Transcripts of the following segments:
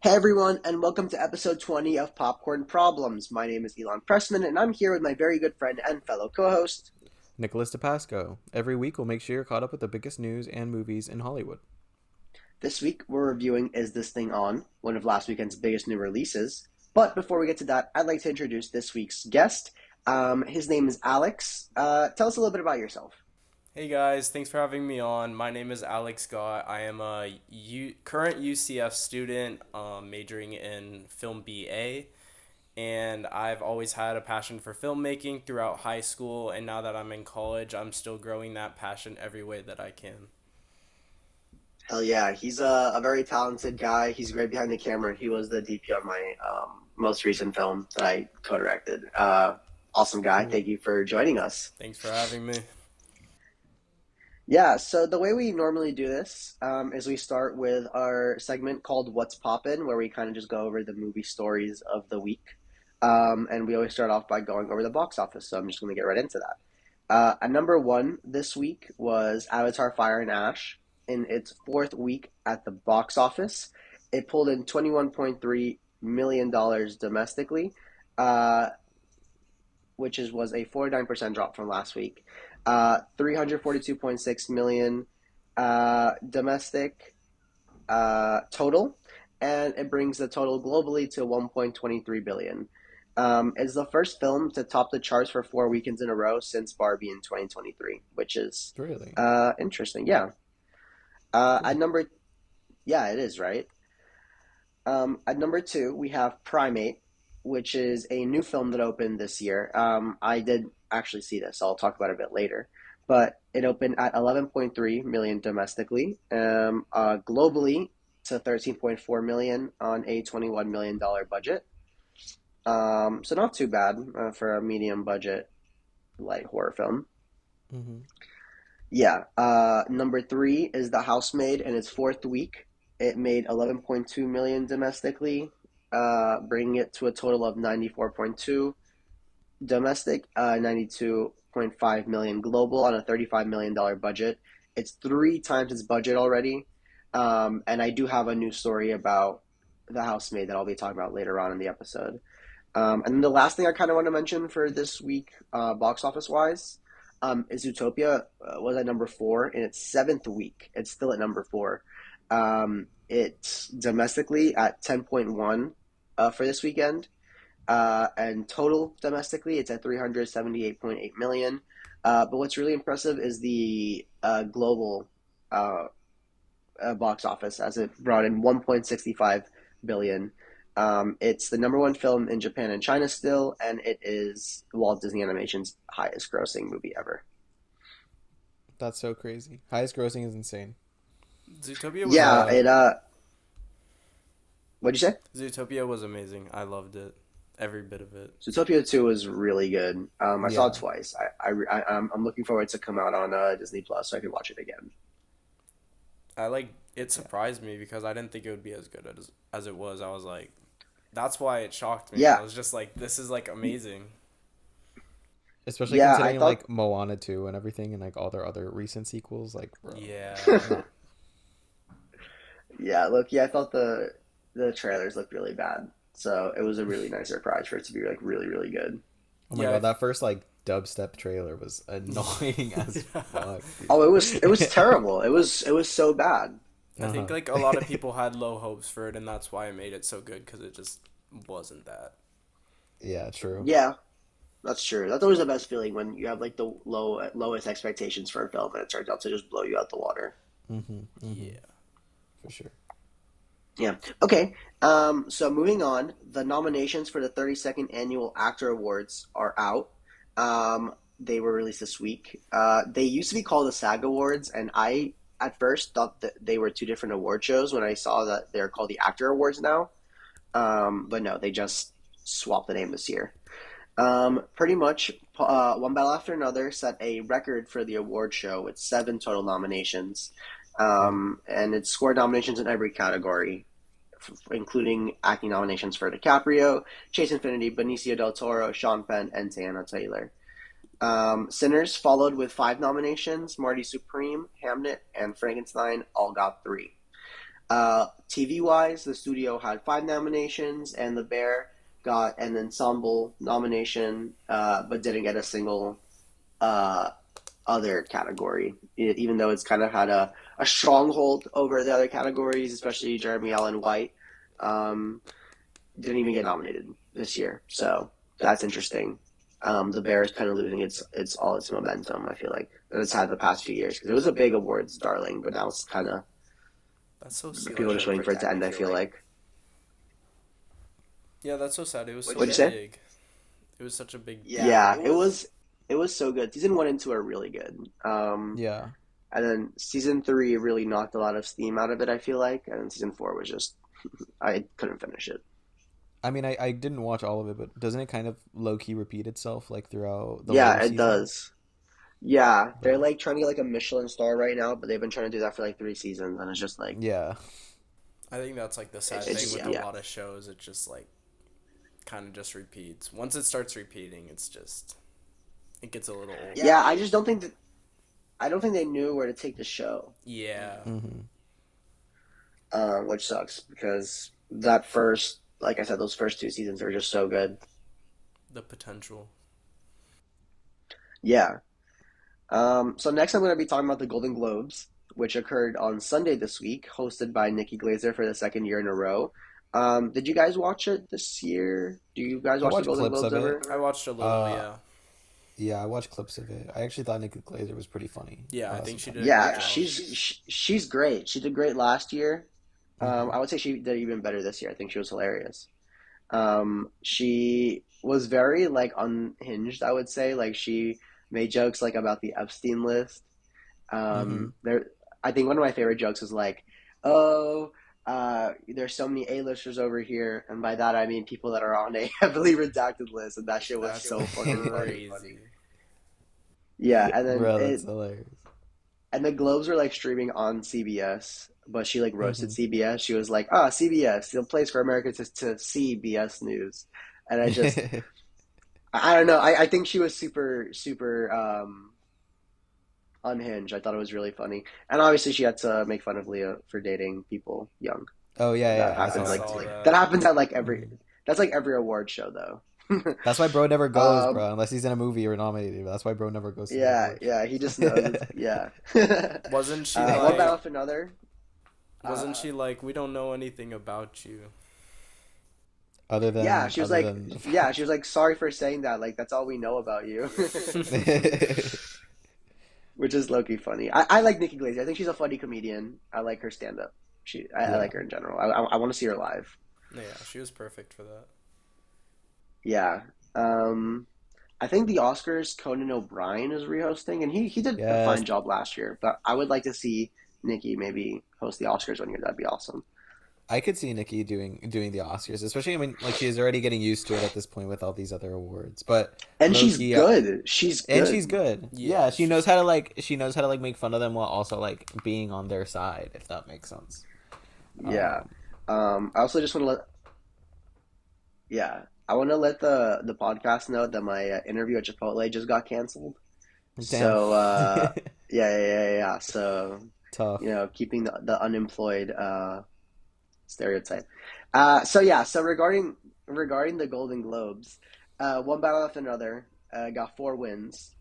Hey everyone, and welcome to episode 20 of Popcorn Problems. My name is Ilan Pressman, and I'm here with my very good friend and fellow co host. Nicholas DePasco. Every week we'll make sure you're caught up with the biggest news and movies in Hollywood. This week we're reviewing Is This Thing On, one of last weekend's biggest new releases. But before we get to that, I'd like to introduce this week's guest. His name is Alex. Tell us a little bit about yourself. Hey guys, thanks for having me on. My name is Alex Gott. I am a current UCF student majoring in film BA, and I've always had a passion for filmmaking throughout high school, and now that I'm in college, I'm still growing that passion every way that I can. Hell yeah, he's a very talented guy. He's great behind the camera. He was the DP on my most recent film that I co directed. Awesome guy. Cool. Thank you for joining us. Thanks for having me. Yeah, so the way we normally do this is we start with our segment called What's Poppin', where we kind of just go over the movie stories of the week. And we always start off by going over the box office, so I'm just going to get right into that. At number one this week was Avatar Fire and Ash. In its fourth week at the box office, it pulled in $21.3 million domestically, uh, was a 49% drop from last week. 342.6 million domestic total, and it brings the total globally to 1.23 billion. It's the first film to top the charts for 4 weekends in a row since Barbie in 2023, which is Really? interesting. Yeah. At Cool. number, yeah, it is right. At number two, we have Primate, which is a new film that opened this year. I did actually see this, so I'll talk about it a bit later. But it opened at 11.3 million domestically, globally to 13.4 million on a $21 million budget. So not too bad for a medium budget light horror film. Mm-hmm. Yeah. Number three is The Housemaid in its fourth week. It made 11.2 million domestically, bringing it to a total of 94.2 domestic, 92.5 million global on a $35 million budget. It's three times its budget already. And I do have a new story about The Housemaid that I'll be talking about later on in the episode. And then the last thing I kind of want to mention for this week, box office wise, is Zootopia was at number four in its seventh week. It's still at number four. It's domestically at 10.1 for this weekend, and total domestically it's at 378.8 million. But what's really impressive is the global uh, box office as it brought in 1.65 billion. It's the number one film in Japan and China still, and it is Walt Disney Animation's highest grossing movie ever. That's so crazy. Highest grossing is insane. Zootopia was Yeah, Uh, it amazing. what'd you say? Zootopia was amazing. I loved it. Every bit of it. Zootopia 2 was really good. I saw it yeah. twice. I'm looking forward to come out on Disney Plus so I can watch it again. It Yeah. surprised me because I didn't think it would be as good as it was. I was like, that's why it shocked me. I Yeah, was just like, this is like amazing. Especially yeah, I considering thought, like Moana 2 and everything and like all their other recent sequels, like bro. Yeah. No. yeah, look, yeah, I thought the trailers looked really bad, so it was a really nice surprise for it to be like really, really good. Oh my Yeah. god, that first like dubstep trailer was annoying as Yeah. fuck, Oh, dude. it was terrible. It was so bad. I think Uh-huh. like a lot of people had low hopes for it, and that's why it made it so good because it just wasn't that. Yeah, true. Yeah, that's true. That's always the best feeling when you have like the lowest expectations for a film and it turns out to just blow you out the water. Mm-hmm. Mm-hmm. Yeah. For sure. Yeah. Okay. So moving on, the nominations for the 32nd Annual Actor Awards are out. They were released this week. They used to be called the SAG Awards, and I at first thought that they were two different award shows when I saw that they're called the Actor Awards now. But no, they just swapped the name this year. Pretty much, One Battle After Another set a record for the award show with seven total nominations, Wow. and it scored nominations in every category, including acting nominations for DiCaprio, Chase Infinity, Benicio del Toro, Sean Penn, and Teyana Taylor. Sinners followed with five nominations. Marty Supreme, Hamnet, and Frankenstein all got three. TV wise, the studio had five nominations, and The Bear got an ensemble nomination, but didn't get a single uh, other category, even though it's kind of had a stronghold over the other categories, especially Jeremy Allen White. Um, didn't even get nominated this year, so that's interesting. The Bears kind of losing its all its momentum. I feel like that it's had the past few years because it was a big awards darling, but now it's kind of That's so people are sad. just waiting for it to end. I feel like. Yeah, that's so sad. It was so What'd you say? big. It was such a big deal. Yeah, it was so good. Season one and two are really good. Yeah. And then season three really knocked a lot of steam out of it. I feel like, and then season four was just I couldn't finish it. I mean, I didn't watch all of it, but doesn't it kind of low key repeat itself like throughout the Yeah, later it seasons? does. Yeah, they're Yeah. like trying to get like a Michelin star right now, but they've been trying to do that for like three seasons, and it's just like Yeah. I think that's like the sad it's thing just with a yeah, lot of shows. It just like kind of just repeats. Once it starts repeating, it gets a little old. yeah. I don't think they knew where to take the show, Yeah, Hmm. which sucks because that first, like I said, those first two seasons are just so good. the potential. Yeah. So next I'm going to be talking about the Golden Globes, which occurred on Sunday this week, hosted by Nikki Glazer for the second year in a row. Did you guys watch it this year? Do you guys I watch the watched Golden clips Globes of it. ever? I watched a little. Uh, Yeah, yeah, I watched clips of it. I actually thought Nikki Glazer was pretty funny. yeah. I think she did a Sometimes. great Yeah, job. she's great. She did great last year. Hmm. I would say she did even better this year. I think she was hilarious. She was very like unhinged, I would say. Like she made jokes like about the Epstein list. Hmm. There, I think one of my favorite jokes is like, "Oh, there's so many A-listers over here," and by that I mean people that are on a heavily redacted list, and that shit was That's so fucking funny. crazy. Yeah, and then Bro, that's it hilarious. and the Globes were like streaming on CBS, but she like roasted Hmm. CBS. She was like, "Ah, CBS, the place for America to see BS news," and I don't know. I think she was super unhinged. I thought it was really funny, and obviously she had to make fun of Leah for dating people young. Oh yeah, That yeah, I I happens saw like that saw too. that that. happens at like every Hmm. that's like every award show though. That's why bro never goes, um, bro, unless he's in a movie or nominated. That's why bro never goes to the yeah, award yeah, he just knows shows. it's yeah. Wasn't she One battle like? after another. Wasn't Uh, she like? We don't know anything about you. other yeah, than she was other like, than the yeah, fact. she was like, sorry for saying that. Like that's all we know about you, which is low key funny. I like Nikki Glaser. I think she's a funny comedian. I like her stand up. I Yeah. like her in general. I want to see her live. Yeah, she was perfect for that. Yeah. Um, I think the Oscars, Conan O'Brien is rehosting, and he did a Yes, fine job last year. But I would like to see Nikki maybe host the Oscars one year. That'd be awesome. I could see Nikki doing the Oscars, especially I mean like she's already getting used to it at this point with all these other awards. But And low she's key, good. She's and she's good. good. Yeah, Yeah, she's she knows how to like make fun of them while also like being on their side, if that makes sense. Yeah. Um, I also just want to let yeah, I want to let the podcast know that my interview at Chipotle just got canceled. damn, So yeah. So tough. keeping the unemployed stereotype. So regarding the Golden Globes, one battle after another got four wins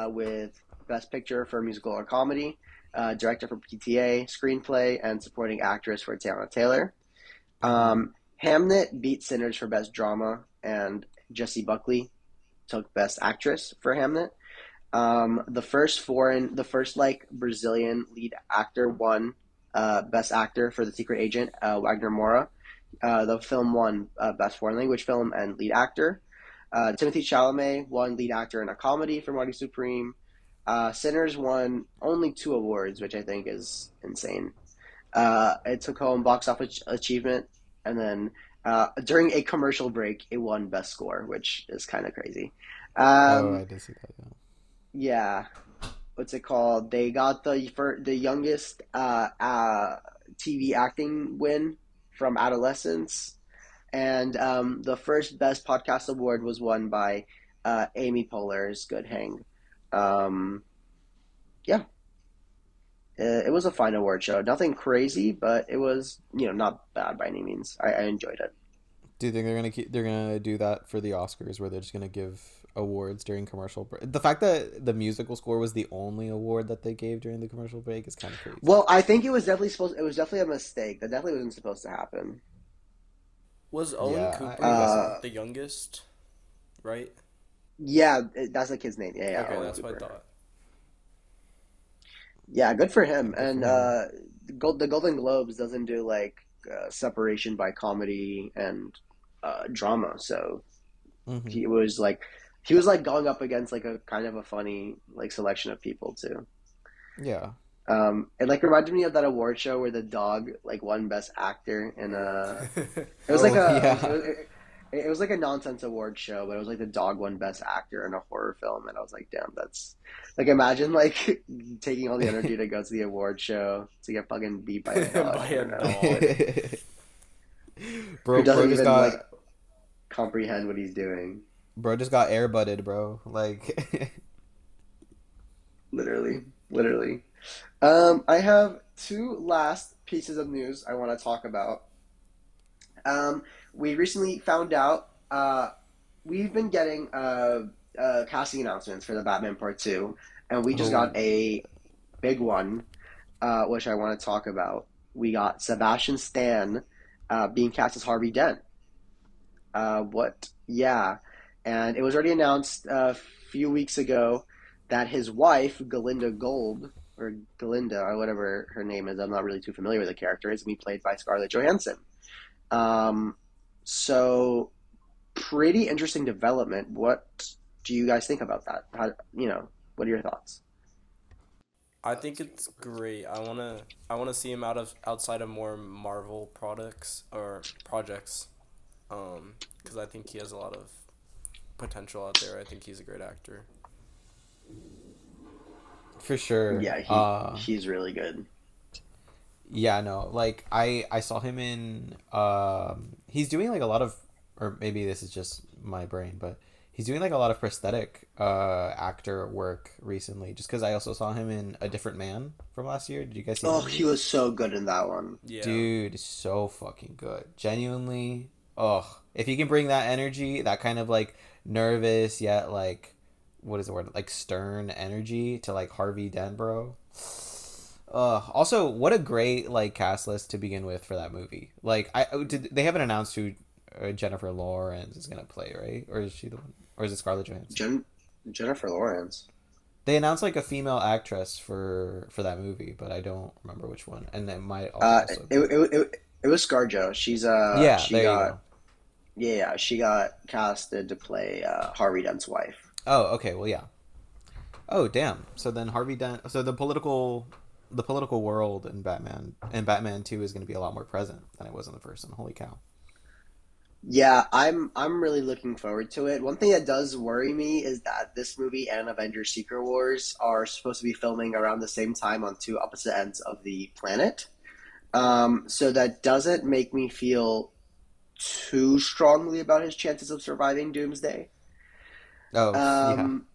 with Best Picture for Musical or Comedy, Director for PTA, Screenplay, and Supporting Actress for Tiana Taylor. Hmm. Hamnet beat Sinners for Best Drama, and Jessie Buckley took Best Actress for Hamnet. The first like Brazilian lead actor won Best Actor for The Secret Agent, Wagner Moura. The film won Best Foreign Language Film and Lead Actor. Timothy Chalamet won Lead Actor in a Comedy for Marty Supreme. Sinners won only two awards, which I think is insane. It took home box office achievement, and then during a commercial break, it won Best Score, which is kind of crazy. Oh, Um, I did see that. Yeah. yeah, what's it called? They got the youngest TV acting win from adolescence, and the first Best Podcast Award was won by Amy Poehler's Good Hang. Um, yeah, It was a fine award show. Nothing crazy, but it was, not bad by any means. I enjoyed it. Do you think they're gonna do that for the Oscars, where they're just gonna give awards during commercial break? The fact that the musical score was the only award that they gave during the commercial break is kind of crazy. Well, I think it was definitely a mistake. That definitely wasn't supposed to happen. Was Owen Yeah, Cooper Uh, the youngest, right? yeah, that's the kid's name. Yeah, Okay, Owen that's what I Cooper. thought. Yeah, good for him. good for And him. the Golden Globes doesn't do like separation by comedy and drama, so Hmm. he was like he was like going up against like a kind of a funny like selection of people too. Yeah. It like reminded me of that award show where the dog like won Best Actor in it was like Oh a yeah. it was like a nonsense award show, but it was like the dog won Best Actor in a horror film, and I was like, damn, that's like imagine like taking all the energy to go to the award show to get fucking beat by a dog. By I a don't know, like dog. who Bro doesn't just even like got comprehend what he's doing, bro just got air butted, bro. Like, literally, literally. I have two last pieces of news I want to talk about. Um, we recently found out we've been getting casting announcements for the Batman Part Two, and we just got oh, a big one, which I want to talk about. We got Sebastian Stan being cast as Harvey Dent. What? Yeah, and it was already announced a few weeks ago that his wife, Galinda Gold, or Galinda, or whatever her name is, I'm not really too familiar with the character, is going to be played by Scarlett Johansson. Um, so pretty interesting development. What do you guys think about that? What are your thoughts? I think it's great. I wanna see him outside of more Marvel products or projects. Because I think he has a lot of potential out there. I think he's a great actor. for sure. Yeah, he's really good. Yeah, no, like I saw him in he's doing like a lot of, or maybe this is just my brain, but he's doing like a lot of prosthetic actor work recently, just because I also saw him in A Different Man from last year. Did you guys see Oh, that he movie? was so good in that one. Yeah. Dude, so fucking good. Genuinely. Oh, if you can bring that energy, that kind of like nervous yet like, what is the word? Like stern energy to like Harvey Dent, bro. Also, what a great like cast list to begin with for that movie. Like, they haven't announced who Jennifer Lawrence is gonna play, right? Or is she the one? Or is it Scarlett Johansson? Jen- Jennifer Lawrence. They announced like a female actress for that movie, but I don't remember which one. And it might Uh, also it, be. it, it, it was ScarJo. Yeah, there you go. She got casted to play Harvey Dent's wife. Oh, okay. Well, yeah. Oh, damn. So then Harvey Dent. So the political world in Batman 2 is going to be a lot more present than it was in the first one. Holy cow. Yeah, I'm really looking forward to it. One thing that does worry me is that this movie and Avengers Secret Wars are supposed to be filming around the same time on two opposite ends of the planet. So that doesn't make me feel too strongly about his chances of surviving Doomsday. Oh, yeah. Um,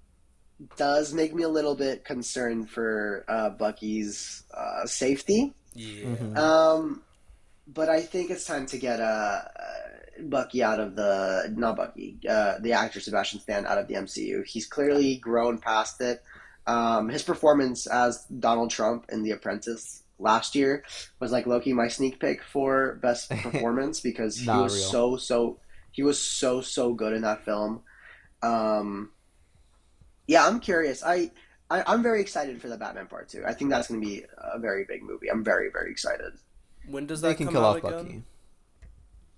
does make me a little bit concerned for Bucky's safety. Yeah. Hmm. Um, but I think it's time to get Bucky out of the not Bucky, the actor Sebastian Stan out of the MCU. He's clearly grown past it. His performance as Donald Trump in The Apprentice last year was like Loki my sneak pick for best performance because Not real. he was so good in that film. Um, yeah, I'm curious. I'm very excited for the Batman Part Two. I think that's going to be a very big movie. I'm very excited. When does They that can come kill out off again? Bucky.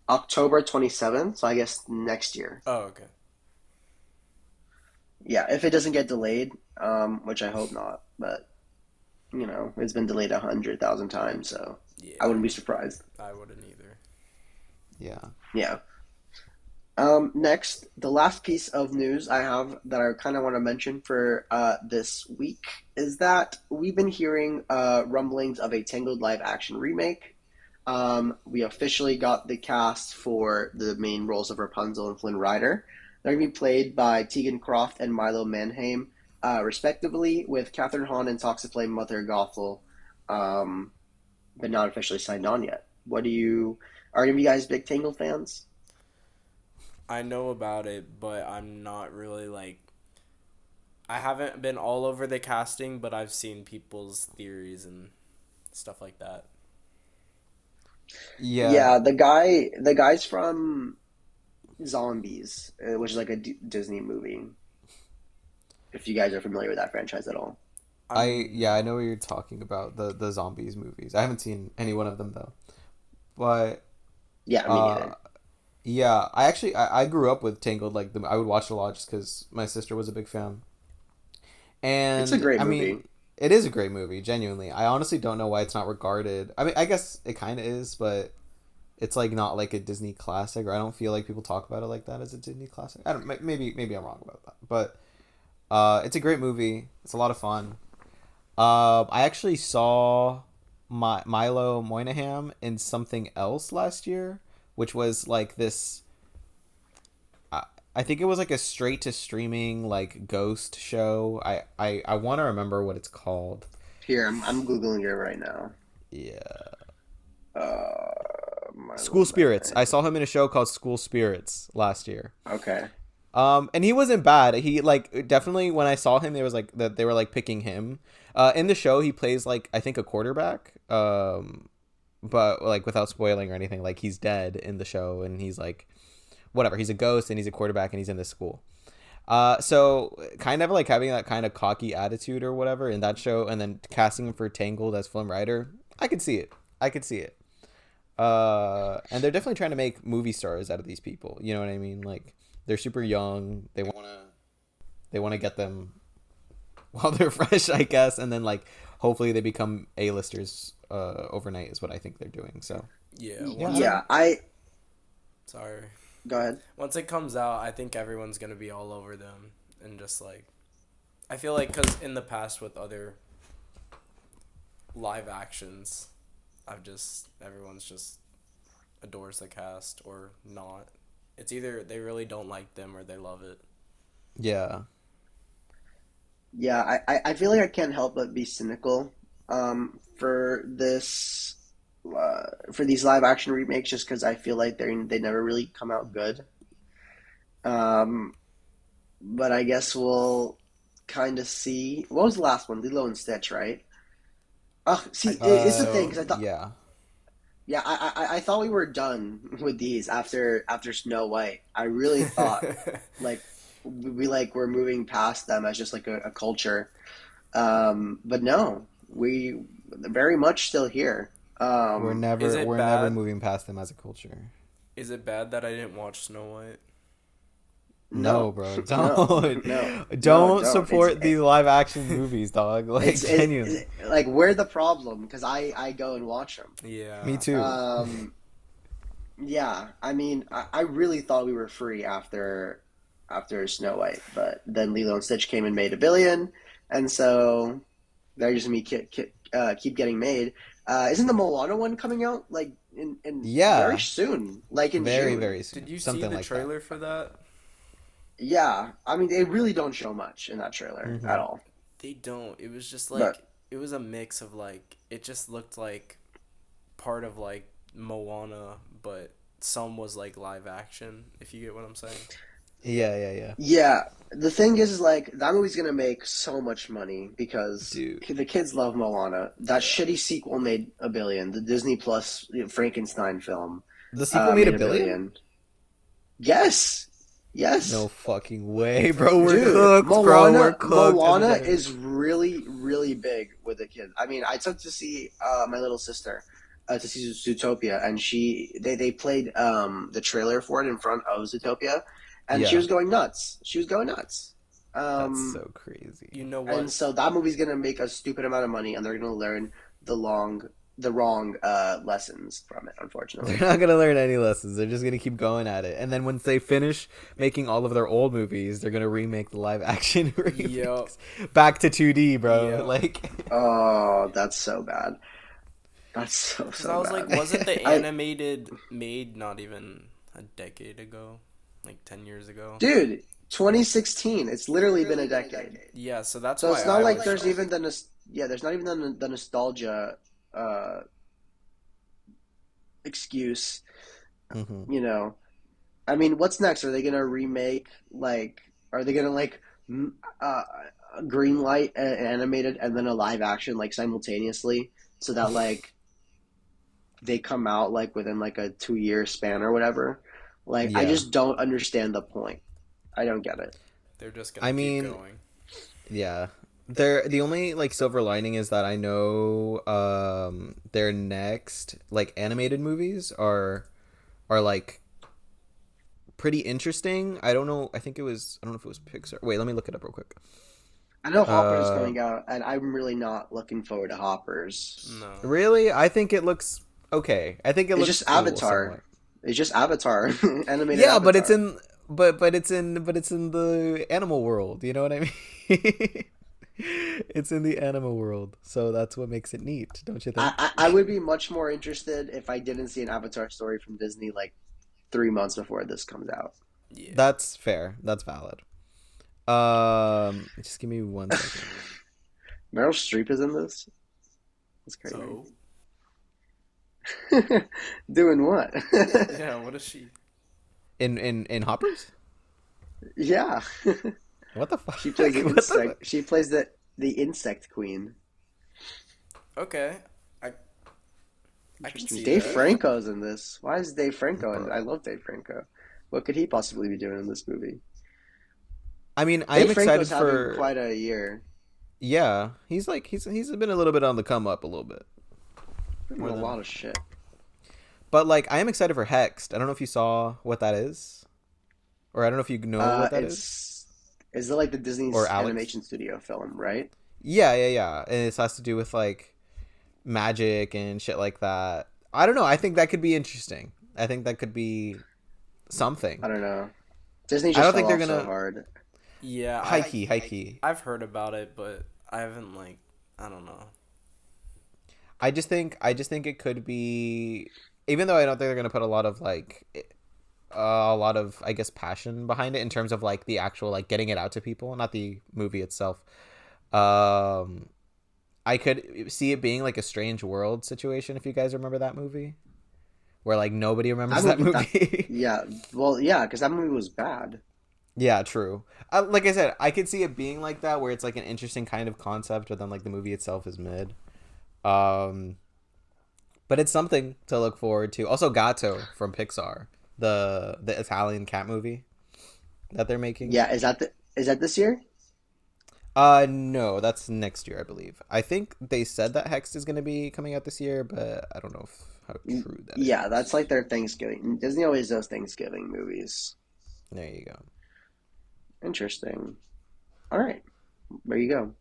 October 27th, so I guess next year. Oh, okay. Yeah, if it doesn't get delayed, which I hope not, but it's been delayed 100,000 times, so I Yeah. wouldn't be surprised. I wouldn't either. Yeah. Yeah. Next, the last piece of news I have that I kind of want to mention for this week is that we've been hearing rumblings of a Tangled live action remake. We officially got the cast for the main roles of Rapunzel and Flynn Rider. They're going to be played by Tegan Croft and Milo Manheim, respectively, with Catherine Hahn and talks to play Mother Gothel. um, but not officially signed on yet. What do you? Are any of you guys big Tangled fans? I know about it, but I'm not really like I haven't been all over the casting, but I've seen people's theories and stuff like that. Yeah, Yeah, the guy's from Zombies, which is like a Disney movie. If you guys are familiar with that franchise at all. I I'm know what you're talking about, the zombies movies. I haven't seen any one of them though. But Yeah, me uh neither. yeah, I grew up with Tangled. Like I would watch it a lot just because my sister was a big fan. It's a And great I movie. mean, it is a great movie, genuinely. I honestly don't know why it's not regarded. I mean, I guess it kind of is, but it's like not like a Disney classic, or I don't feel like people talk about it like that as a Disney classic. I don't. Maybe I'm wrong about that, but it's a great movie. It's a lot of fun. I actually saw Milo Moynihan in something else last year, which was like this. I, I think it was like a straight to streaming like ghost show. I want to remember what it's called. Here, I'm googling it right now. Yeah, Milo School Spirits. I Manning. saw him in a show called School Spirits last year. Okay. And he wasn't bad. He like definitely when I saw him, there was like that they were like picking him. In the show, he plays like I think a quarterback. But like without spoiling or anything, like he's dead in the show, and he's like whatever. He's a ghost, and he's a quarterback, and he's in this school. So kind of like having that kind of cocky attitude or whatever in that show, and then casting him for Tangled as film writer, I could see it. I could see it. And they're definitely trying to make movie stars out of these people. You know what I mean? Like they're super young. They wanna get them while they're fresh, I guess, and then like hopefully they become A-listers overnight is what I think they're doing. So yeah. yeah, I Once don't it know. Yeah, I sorry, go ahead. once it comes out, I think everyone's gonna be all over them and just like I feel like because in the past with other live actions, I've just everyone's just adores the cast or not. It's either they really don't like them or they love it. Yeah. Yeah, I feel like I can't help but be cynical for this for these live action remakes just because I feel like they never really come out good. Um, but I guess we'll kind of see. What was the last one? Lilo and Stitch, right? Oh, see, I think it's the thing so. because I thought, Yeah. yeah, I thought we were done with these after Snow White. I really thought like we like we're moving past them as just like a culture. But no, we very much still here. We're Is never it we're never bad? moving past them as a culture. Is it bad that I didn't watch Snow White? No, No, bro. no, Don't no, no, don't don't. It's support these live action movies, dog. Like genuinely. like we're the problem because I go and watch them. Me Yeah. too. Yeah, I mean, I really thought we were free after Snow White, but then Lilo and Stitch came and made 1 billion, and so they're just me keep getting made. Isn't the Moana one coming out like in very Yeah. soon, like in Very, June? very Did soon. you see Something the like that. trailer for that? Yeah, I mean they really don't show much in that trailer at Hmm. all, They don't. It was just but like it was a mix of like it just looked like part of like Moana, but some was like live action, if you get what I'm saying. Yeah, yeah, yeah. yeah, the thing is like that movie's gonna make so much money because Dude. the kids love Moana. That Yeah. shitty sequel made 1 billion. The Disney Plus Frankenstein film The sequel made a made a billion? billion. Yes, No yes, fucking way, bro. We're dude. cooked, bro. We're Moana cooked as a Moana generation. is really really big with the kids. I mean, I took to see my little sister to see Zootopia, and they played the trailer for it in front of Zootopia, and she Yeah. was going nuts. She was going nuts. That's Um, so crazy. You know and what? so that movie's gonna make a stupid amount of money, and they're gonna learn the wrong lessons from it, They're unfortunately. not gonna learn any lessons. They're just gonna keep going at it. And then once they finish making all of their old movies, they're gonna remake the live action Yo, remakes back to 2D, bro. yo. Like, Oh, that's so bad. That's so Because so I was like, bad. wasn't the I animated made not even a decade ago? Like 10 years ago? Dude, 2016. It's literally been a decade. Yeah, so that's So why it's not I like was there's shocked. even yeah, there's not even the nostalgia uh excuse, Hmm. you know. I mean, what's next? Are they gonna remake like? Are they gonna like uh, green light an animated and then a live action like simultaneously, so that like they come out like within like a 2 year span or whatever? Like, I Yeah. just don't understand the point. I don't get it. They're just gonna I keep mean, going. yeah. The only like silver lining is that I know their next like animated movies are like pretty interesting. I don't know. I don't know if it was Pixar. Wait, let me look it up real quick. I know Hopper is Uh, coming out, and I'm really not looking forward to Hoppers. No. really? I think it looks okay. I think it It's looks just cool Avatar. somewhat. It's just Avatar, animated Yeah, but it's Avatar. in but it's in the animal world. You know what I mean? It's in the animal world, so that's what makes it neat, don't you think? I would be much more interested if I didn't see an Avatar story from Disney like 3 months before this comes out. Yeah. That's fair. That's valid. Just give me 1 second. Meryl Streep is in this. That's crazy. Oh. Doing what? Yeah. What is she? In Hoppers? Yeah, What the she plays fuck? the What the? insect. She plays the insect queen. Okay. I I can Interesting. see Dave that. Franco's in this. Why is Dave Franco in? I Bro. love Dave Franco. What could he possibly be doing in this movie? I mean, I am Dave Franco's excited having for. quite a year. Yeah, he's like he's been a little bit on the come up a little bit Been in more a than. lot of shit. But like, I am excited for Hexed. I don't know if you saw what that is, or I don't know if you know what that is, It's is it like the or Disney's Alex. animation studio film, right? Yeah, yeah, yeah. And it has to do with like magic and shit like that. I don't know. I think that could be interesting. I think that could be something. I don't know. Disney I just don't fell think they're off so gonna hard. Yeah. high key, high key. I've heard about it, but I haven't like. I don't know. I just think it could be, even though I don't think they're gonna put a lot of like a lot of I guess passion behind it in terms of like the actual like getting it out to people, not the movie itself. Um, I could see it being like a Strange World situation if you guys remember that movie, where like nobody That remembers that movie, that movie. yeah, well, yeah, because that movie was bad. Yeah, true. Like I said, I could see it being like that, where it's like an interesting kind of concept, but then like the movie itself is mid. Um, but it's something to look forward to. Also, Gatto from Pixar, the Italian cat movie that they're making. Yeah, is that this year? No, that's next year, I believe. I think they said that Hext is going to be coming out this year, but I don't know how true that Yeah, that's is. like their Thanksgiving. Disney always does Thanksgiving movies. There you go. Interesting. All right, there you go.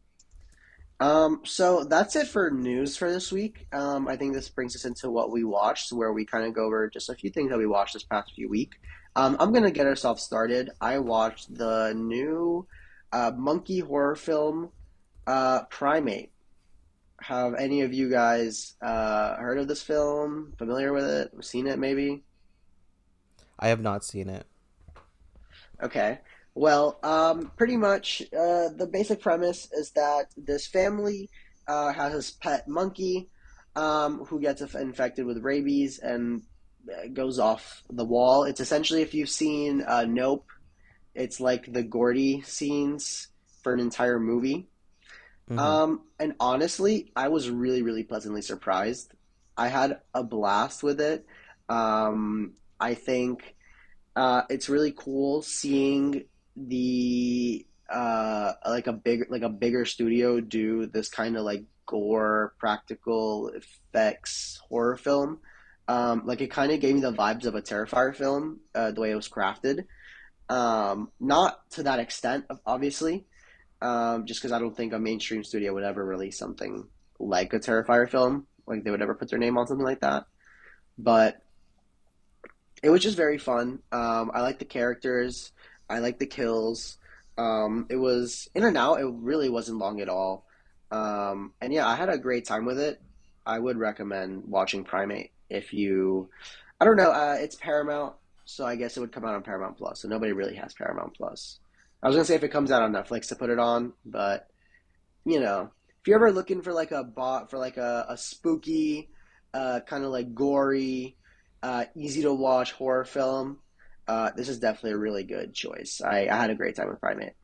So that's it for news for this week. I think this brings us into what we watched, where we kind of go over just a few things that we watched this past few week. I'm gonna get ourselves started. I watched the new monkey horror film, Primate. Have any of you guys heard of this film? Familiar with it? Seen it maybe? I have not seen it. Okay. Well, pretty much the basic premise is that this family has this pet monkey who gets infected with rabies and goes off the wall. It's essentially, if you've seen Nope, it's like the Gordy scenes for an entire movie. Hmm. And honestly, I was really, really pleasantly surprised. I had a blast with it. I think it's really cool seeing the like a bigger studio do this kind of like gore practical effects horror film. Like, it kind of gave me the vibes of a Terrifier film, the way it was crafted. Not to that extent, obviously, just because I don't think a mainstream studio would ever release something like a Terrifier film, like they would ever put their name on something like that. But it was just very fun. I like the characters. I like the kills. It was in and out. It really wasn't long at all. And yeah, I had a great time with it. I would recommend watching Primate if you. I don't know. It's Paramount, so I guess it would come out on Paramount Plus. So nobody really has Paramount Plus. I was gonna say if it comes out on Netflix to put it on, but if you're ever looking for like a bot for like a spooky, kind of like gory, easy to watch horror film, this is definitely a really good choice. I had a great time with Primate.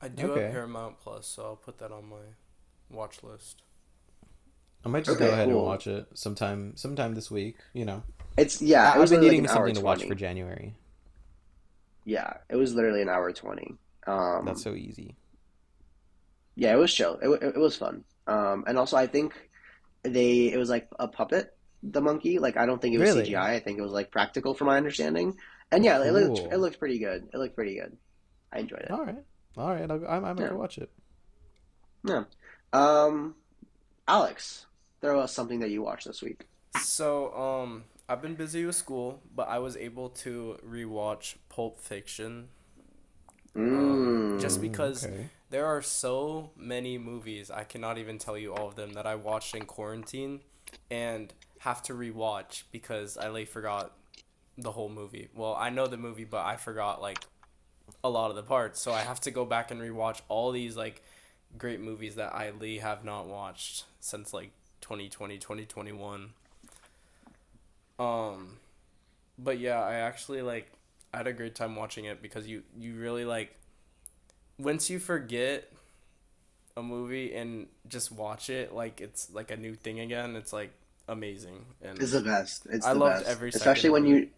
I do have Okay. Paramount Plus, so I'll put that on my watch list. I might just go Okay, ahead and cool. watch it sometime this week. It I've was been literally like an needing hour something to watch for 20. January. Yeah, it was literally an hour 20. That's so easy. Yeah, it was chill. It was fun. And also I think it was like a puppet, the monkey. Like I don't think it was Really? CGI. I think it was like practical from my understanding. And yeah, it Cool. looked pretty good. It looked pretty good. I enjoyed it. All right. All right. I might Yeah. go watch it. Yeah. Um, Alex, throw us something that you watched this week. So, I've been busy with school, but I was able to rewatch Pulp Fiction. Just because Okay. there are so many movies, I cannot even tell you all of them that I watched in quarantine and have to rewatch because I like forgot the whole movie. Well, I know the movie, but I forgot like a lot of the parts, so I have to go back and rewatch all these like great movies that I have not watched since like 2020 2021. Um, but yeah, I actually like I had a great time watching it because you really like once you forget a movie and just watch it like it's like a new thing again, it's like amazing and It's the best. It's I the loved best. every second of it.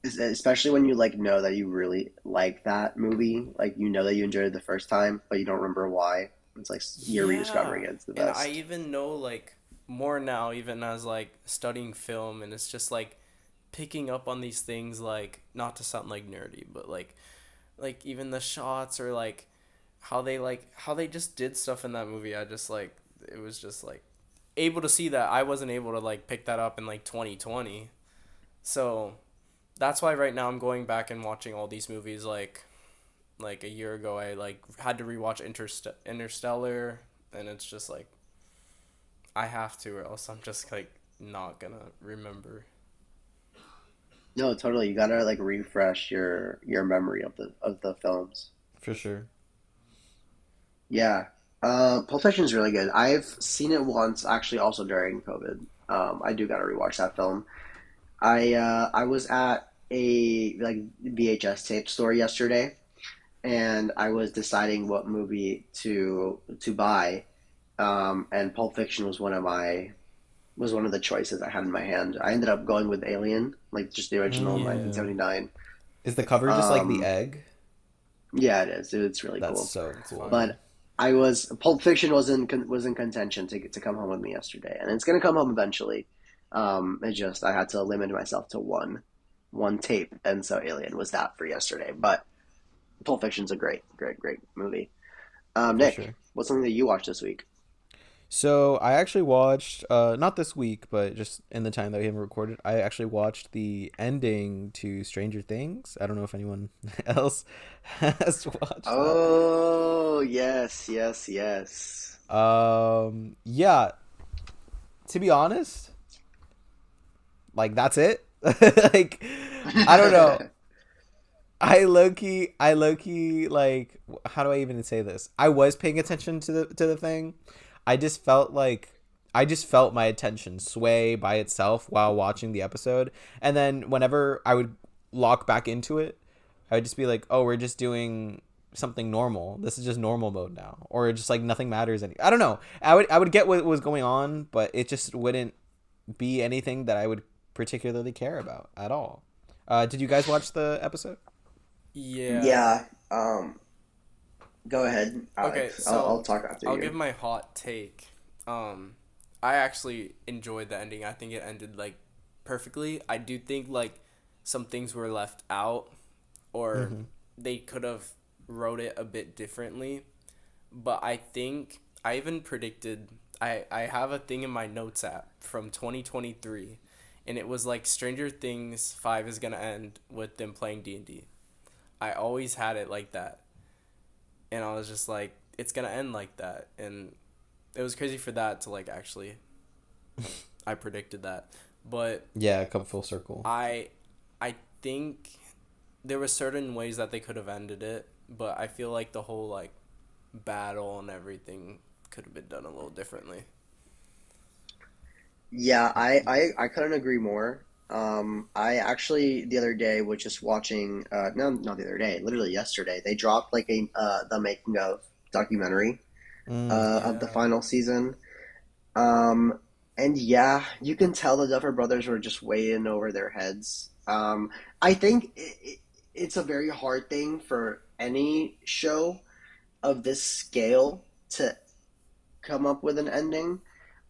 Especially when you like know that you really like that movie, like you know that you enjoyed it the first time, but you don't remember why. It's like you're Yeah. rediscovering it. It's the And I best. even know like more now even as like studying film and it's just like picking up on these things like not to sound like nerdy, but like even the shots or like how they just did stuff in that movie. I just like it was just like able to see that I wasn't able to like pick that up in like 2020. So that's why right now I'm going back and watching all these movies like a year ago I like had to rewatch Interstellar and it's just like I have to or else I'm just like not gonna remember. No, totally. You gotta like refresh your memory of the films. For sure. Yeah. Pulp Fiction is really good. I've seen it once, actually, also during COVID. I do gotta rewatch that film. I was at a like VHS tape store yesterday, and I was deciding what movie to buy. And Pulp Fiction was one of the choices I had in my hand. I ended up going with Alien, like just the original Yeah. 1979. Is the cover just like the Um, egg? yeah, it is. It's really That's cool. so It's cool. fire. But Pulp Fiction was in contention to come home with me yesterday, and it's gonna come home eventually. It just I had to limit myself to one tape, and so Alien was that for yesterday. But Pulp Fiction's a great movie. For Nick, sure. what's something that you watched this week? So I actually watched, not this week, but just in the time that we haven't recorded, I actually watched the ending to Stranger Things. I don't know if anyone else has watched that. Oh, yes. Yeah, to be honest, like that's it. Like, I don't know. I low key, like, how do I even say this? I was paying attention to the thing. I just felt like I just felt my attention sway by itself while watching the episode, and then whenever I would lock back into it, I would just be like, "Oh, we're just doing something normal. This is just normal mode now," or just like nothing matters any. I don't know. I would get what was going on, but it just wouldn't be anything that I would particularly care about at all. Did you guys watch the episode? Yeah. Yeah. Go ahead, Okay, Alex. I'll so talk after I'll you. give my hot take. Um, I actually enjoyed the ending. I think it ended like perfectly. I do think like some things were left out or Mm-hmm. they could have wrote it a bit differently. But I think I even predicted I have a thing in my notes app from 2023 and it was like Stranger Things 5 is going to end with them playing D&D. I always had it like that and I was just like, it's gonna end like that, and it was crazy for that to like actually, I predicted that, but Yeah, come full circle. I, I think there were certain ways that they could have ended it, but I feel like the whole like battle and everything could have been done a little differently. Yeah, I couldn't agree more. I actually the other day was just watching no, not the other day, literally yesterday. They dropped like a the making of documentary of the Yeah. final season. Um and yeah, you can tell the Duffer Brothers were just way in over their heads. I think it's a very hard thing for any show of this scale to come up with an ending.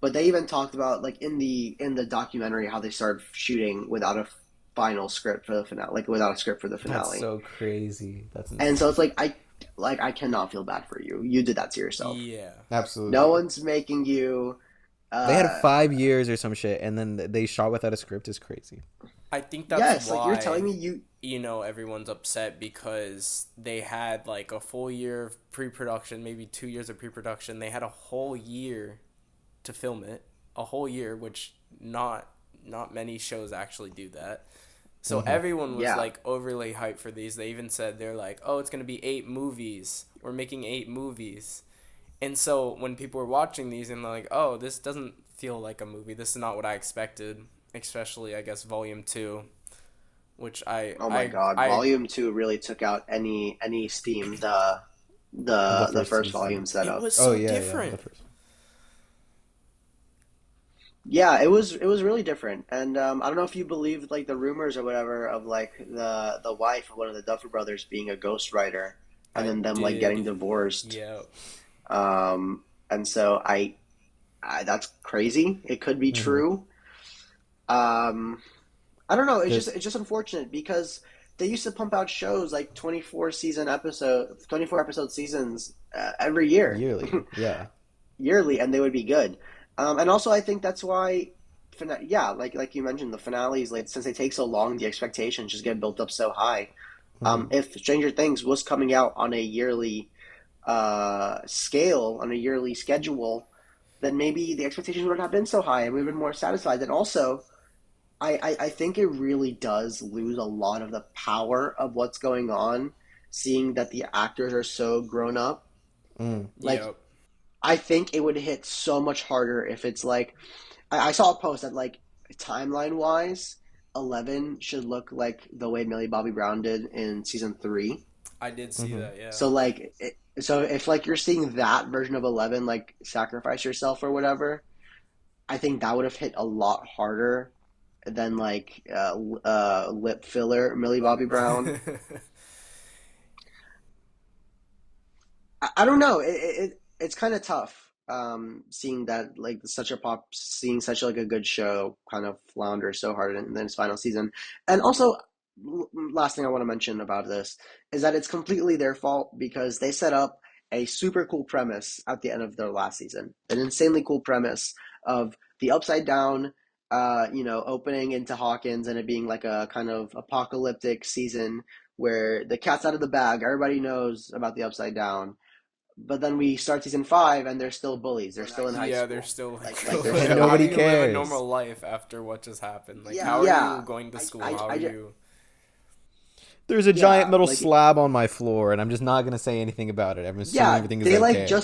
But they even talked about like in the documentary how they started shooting without a final script for the finale, like without a script for the That's finale. so crazy. That's And so it's insane. like I cannot feel bad for you. You did that to yourself. Yeah. No Absolutely. one's making you. They had Uh, 5 years or some shit, and then they shot without a script is crazy. I think that's yes, like you're telling why, me you. everyone's upset because they had like a full year of pre-production, maybe 2 years of pre-production. They had a whole year to film it, a whole year, which not many shows actually do that. So Hmm. everyone was Yeah, like overly hyped for these. They even said they're like, "Oh, it's going to be 8 movies. We're making 8 movies." And so when people were watching these and they're like, "Oh, this doesn't feel like a movie. This is not what I expected." Especially, I guess, Volume 2, which oh my God, I Volume Two really took out any steam Of the the first first season. volume set it up. was Oh so yeah, yeah, the different. first. Yeah, it was really different, and I don't know if you believe like the rumors or whatever of like the wife of one of the Duffer brothers being a ghostwriter, and I then them like getting did. divorced. Yeah. And so I that's crazy. It could be Hmm. true. Um, I don't know. There's It's just unfortunate because they used to pump out shows like 24 episode seasons every year. yearly. Yeah. Yearly, and they would be good. And also, I think that's why, yeah, like you mentioned, the finales, like since they take so long, the expectations just get built up so high. Hmm. If Stranger Things was coming out on a yearly scale, on a yearly schedule, then maybe the expectations would not have been so high, and we've been more satisfied. And also, I think it really does lose a lot of the power of what's going on, seeing that the actors are so grown up. Mm. Like Yep. I think it would hit so much harder if it's like I saw a post that like timeline wise, 11 should look like the way Millie Bobby Brown did in season 3. I did see Hmm. that. Yeah. So like so if like you're seeing that version of 11 like sacrifice yourself or whatever, I think that would have hit a lot harder than like lip filler Millie Bobby Brown. I don't know. It's kind of tough. Seeing that like seeing such like a good show kind of flounder so hard in its final season, and also last thing I want to mention about this is that it's completely their fault because they set up a super cool premise at the end of their last season, an insanely cool premise of the upside down, opening into Hawkins and it being like a kind of apocalyptic season where the cat's out of the bag. Everybody knows about the upside down, but then we start season 5 and they're still bullies. They're still in high Yeah, they're school. still like, Like they're And how are nobody you gonna live a cares. normal life after what just happened? Like, how are yeah, you going to school? I, How are I, you? There's a giant yeah, metal like slab on my floor, and I'm just not gonna say anything about it. I'm assuming yeah, everything is okay.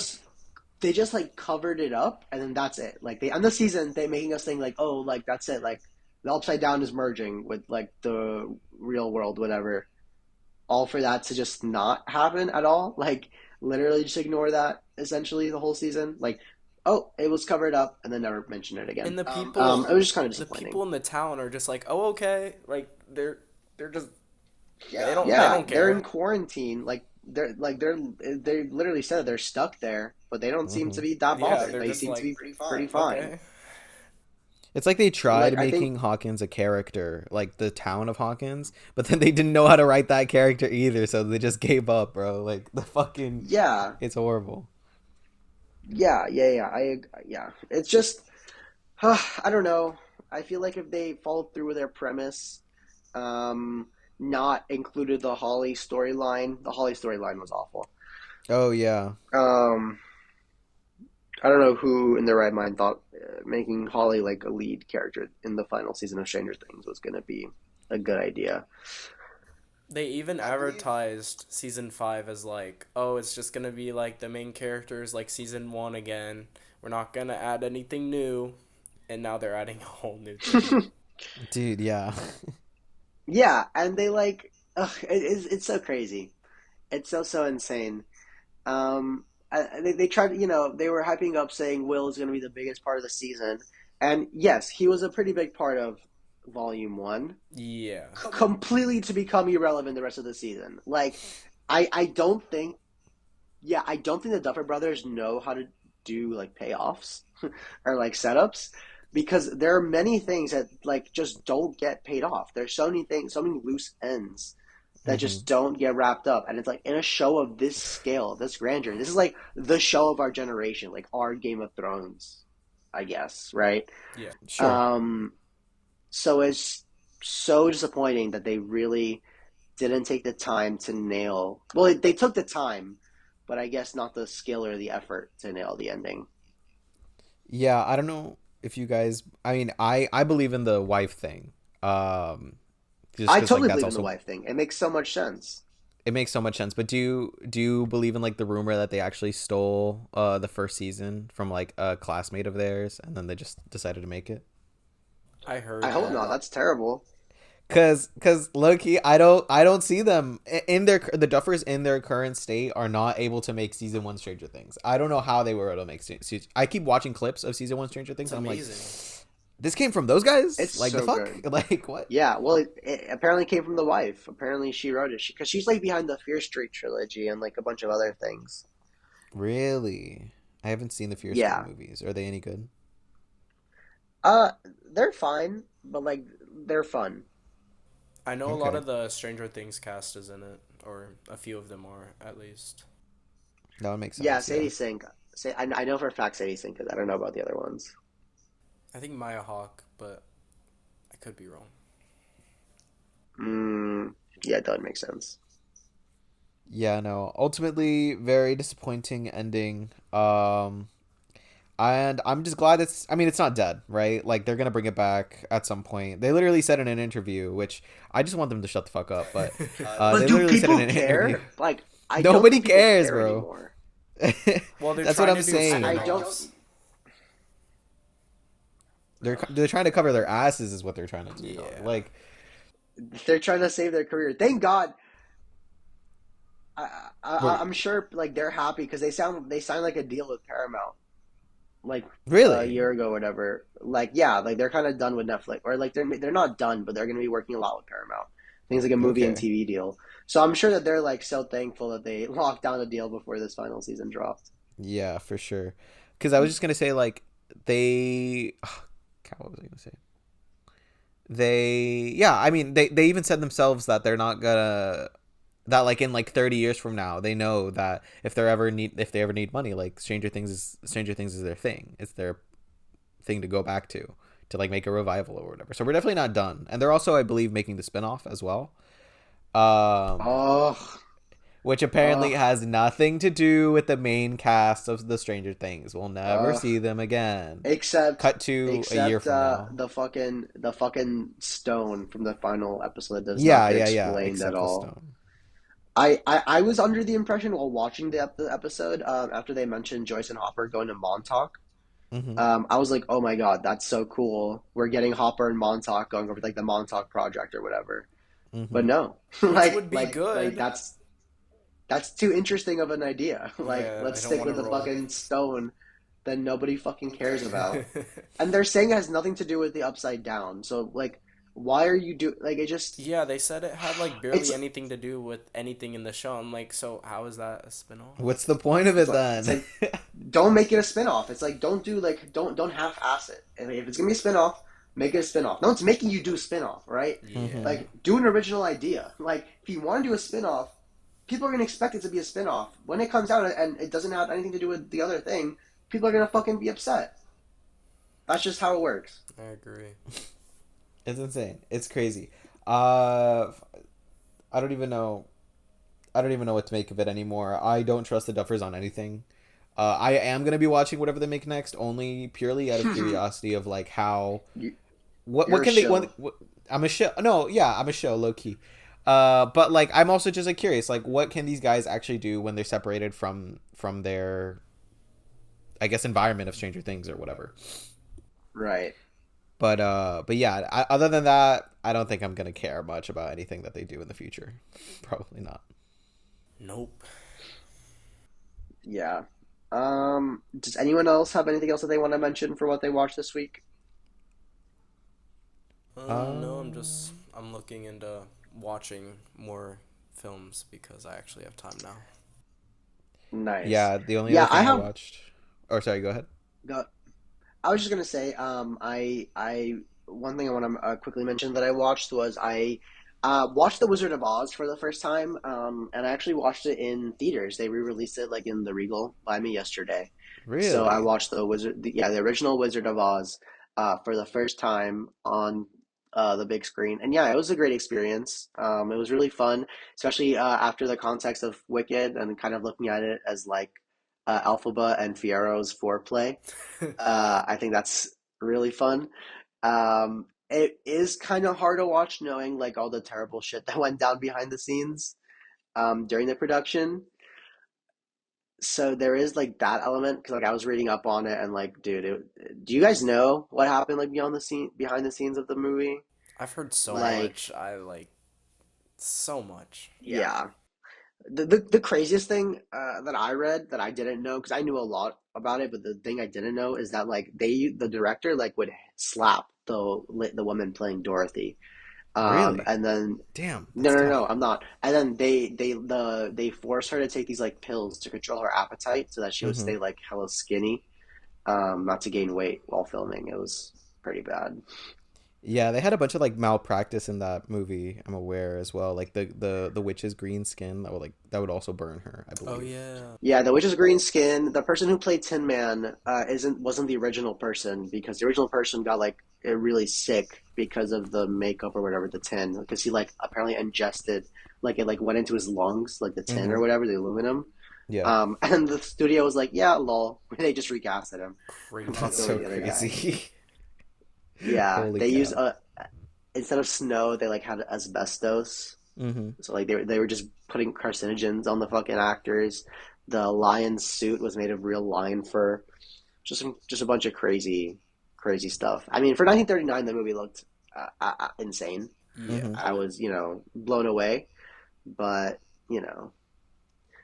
they just like covered it up and then that's it. Like they end the season they making us think like, oh, like that's it. Like the upside down is merging with like the real world, whatever. All for that to just not happen at all. Like literally just ignore that essentially the whole season. Like, oh, it was covered up and then never mention it again. And It was just kind of the disappointing. people in the town are just like, oh, okay. Like they're just they Yeah, don't they're in care. quarantine. They literally said they're stuck there, but they don't seem Hmm. to be that Yeah, bothered. they're They just seem to like, be pretty fine. okay. It's like they tried Like I think, making Hawkins a character, like the town of Hawkins, but then they didn't know how to write that character either, so they just gave up, bro. Like the fucking, yeah, it's horrible. yeah. It's just, I don't know. I feel like if they followed through with their premise, um, not included the Holly storyline was awful. Oh yeah, Um, I don't know who in their right mind thought making Holly like a lead character in the final season of Stranger Things was going to be a good idea. They even I believe. advertised season 5 as like, oh, it's just gonna be like the main characters like season 1 again. We're not gonna add anything new. And now they're adding a whole new thing. Dude, yeah. Yeah, and they like, ugh, it's so crazy. It's so insane. They tried, they were hyping up saying Will is going to be the biggest part of the season, and yes, he was a pretty big part of Volume One, Yeah. completely to become irrelevant the rest of the season. Like, I don't think, yeah, I don't think the Duffer Brothers know how to do like payoffs or like setups because there are many things that like just don't get paid off. There's so many things, so many loose ends that Hmm. just don't get wrapped up. And it's like in a show of this scale, this grandeur, this is like the show of our generation, like our Game of Thrones, I guess, right? Yeah. Sure. Um, so it's so disappointing that they really didn't take the time to nail. Well, they took the time, but I guess not the skill or the effort to nail the ending. Yeah, I don't know if you guys. I mean, I believe in the wife thing. Um, just I because like totally that's believe in the also wife thing. It makes so much sense. it makes so much sense. But do you believe in like the rumor that they actually stole the first season from like a classmate of theirs and then they just decided to make it? I I heard hope that. not. That's terrible. Cause low key, I don't see them in their the Duffers in their current state are not able to make season one Stranger Things. I don't know how they were able to make. I keep watching clips of season one Stranger It's Things and I'm like, amazing. this came from those guys? It's Like the so fuck? good. Like what? Yeah, well, it apparently came from the wife. Apparently, she wrote it because she's like behind the Fear Street trilogy and like a bunch of other things. Really? I haven't seen the Fear Street Yeah, movies. Are they any good? uh, they're fine, but like they're fun. I know a lot Okay, of the Stranger Things cast is in it, or a few of them are at least. that would make Yeah, sense. Yeah. Sadie Sink. Say, I know for a fact Sadie Sink because I don't know about the other ones. I think Maya Hawke, but I could be wrong. Mm, yeah, it does make sense. Yeah. No. Ultimately, very disappointing ending. And I'm just glad it's. I mean, it's not dead, right? Like they're gonna bring it back at some point. They literally said in an interview, which I just want them to shut the fuck up. But But they do literally said in people an interview, care? Like, I don't nobody think people cares, care bro. anymore. Well, they're That's what trying I'm to do I saying. don't. spin-offs. They're trying to cover their asses, is what they're trying to do, dog. Yeah. Like, They're trying to save their career. Thank God. what? I'm sure like they're happy because they signed like a deal with Paramount like a Really? year ago or whatever. Like yeah, like they're kind of done with Netflix or like they're not done, but they're going to be working a lot with Paramount. Things like a movie and Okay. TV deal. So I'm sure that they're like so thankful that they locked down a deal before this final season dropped. Yeah, for sure. Because I was just gonna say like they. God, what was I gonna say? Yeah, I mean they even said themselves that they're not gonna that like in like 30 years from now they know that if they ever need money like Stranger Things is their thing. It's their thing to go back to like make a revival or whatever. So we're definitely not done. And they're also I believe making the spin-off as well. Um Oh, which apparently oh, has nothing to do with the main cast of the Stranger Things. We'll never oh. see them again. Except Cut to a year except from now. the fucking stone from the final episode does not Yeah, get yeah, yeah. explained at Except the all. stone. I was under the impression while watching the episode after they mentioned Joyce and Hopper going to Montauk. Mm-hmm. I was like, oh my god, that's so cool. We're getting Hopper and Montauk going over like the Montauk Project or whatever. But Mm-hmm. no, Which would be like good. that's too interesting of an idea. Like, Yeah, I let's don't stick want to with the roll. fucking stone that nobody fucking cares about. And they're saying it has nothing to do with the Upside Down. So like, why are you do like it just Yeah, they said it had like it's barely anything to do with anything in the show. I'm like, so how is that a spin-off? What's the point of it it's then? like don't make it a spinoff. It's like don't do like don't half ass it. If it's gonna be a spinoff, make it a spinoff. No one's making you do a spinoff, right? Yeah. Mm-hmm. Like do an original idea. Like if you want to do a spinoff, people are gonna expect it to be a spinoff. When it comes out and it doesn't have anything to do with the other thing, people are gonna fucking be upset. That's just how it works. I agree. It's insane. It's crazy. Uh, I don't even know. I don't even know what to make of it anymore. I don't trust the Duffers on anything. I am gonna be watching whatever they make next, only purely out of curiosity of like how you, what you're a can they show. what I'm a show. No, yeah, I'm a show low key. But like, I'm also just like curious, like, what can these guys actually do when they're separated from their, I guess, environment of Stranger Things or whatever. Right. But yeah, other than that, I don't think I'm gonna care much about anything that they do in the future. Probably not. Nope. Yeah. Does anyone else have anything else that they want to mention for what they watched this week? No, Um, I'm looking into watching more films because I actually have time now. Nice. yeah, the only other Yeah, I thing I have. watched. Or sorry, go ahead. I was just gonna say, one thing I want to quickly mention that I watched was I watched The Wizard of Oz for the first time, and I actually watched it in theaters. They re-released it like in the Regal by me yesterday, so I Really? watched the original Wizard of Oz, for the first time on the big screen, and yeah, it was a great experience. It was really fun, especially after the context of Wicked and kind of looking at it as like Elphaba and Fiero's foreplay. I think that's really fun. It is kind of hard to watch knowing like all the terrible shit that went down behind the scenes during the production. So there is like that element because like I was reading up on it and like, dude, do you guys know what happened like behind the scenes of the movie? I've heard so Like, much. I like so much. Yeah. yeah, the craziest thing that I read that I didn't know because I knew a lot about it, but the thing I didn't know is that like the director like would slap the woman playing Dorothy. Really? And then Damn, no, that's no, no, no, tough. I'm not. And then they force her to take these like pills to control her appetite so that she would Mm-hmm. stay like hella skinny, not to gain weight while filming. It was pretty bad. Yeah, they had a bunch of like malpractice in that movie. I'm aware as well. Like the witch's green skin that would also burn her, I Oh believe. yeah. Yeah, the witch is green skin. The person who played Tin Man wasn't the original person because the original person got like really sick because of the makeup or whatever the tin because he like apparently ingested like it like went into his lungs like the tin Mm-hmm. or whatever the aluminum. Yeah, And the studio was like, yeah, lol. They just recasted him and Crazy. fucked that's over so the other guy. crazy. Yeah, Holy they used cow. instead of snow, they like had asbestos. Mm-hmm. So like they were just putting carcinogens on the fucking actors. The lion's suit was made of real lion fur. Just a bunch of crazy stuff. I mean, for 1939, the movie looked insane. Yeah. Mm-hmm. I was blown away. But you know,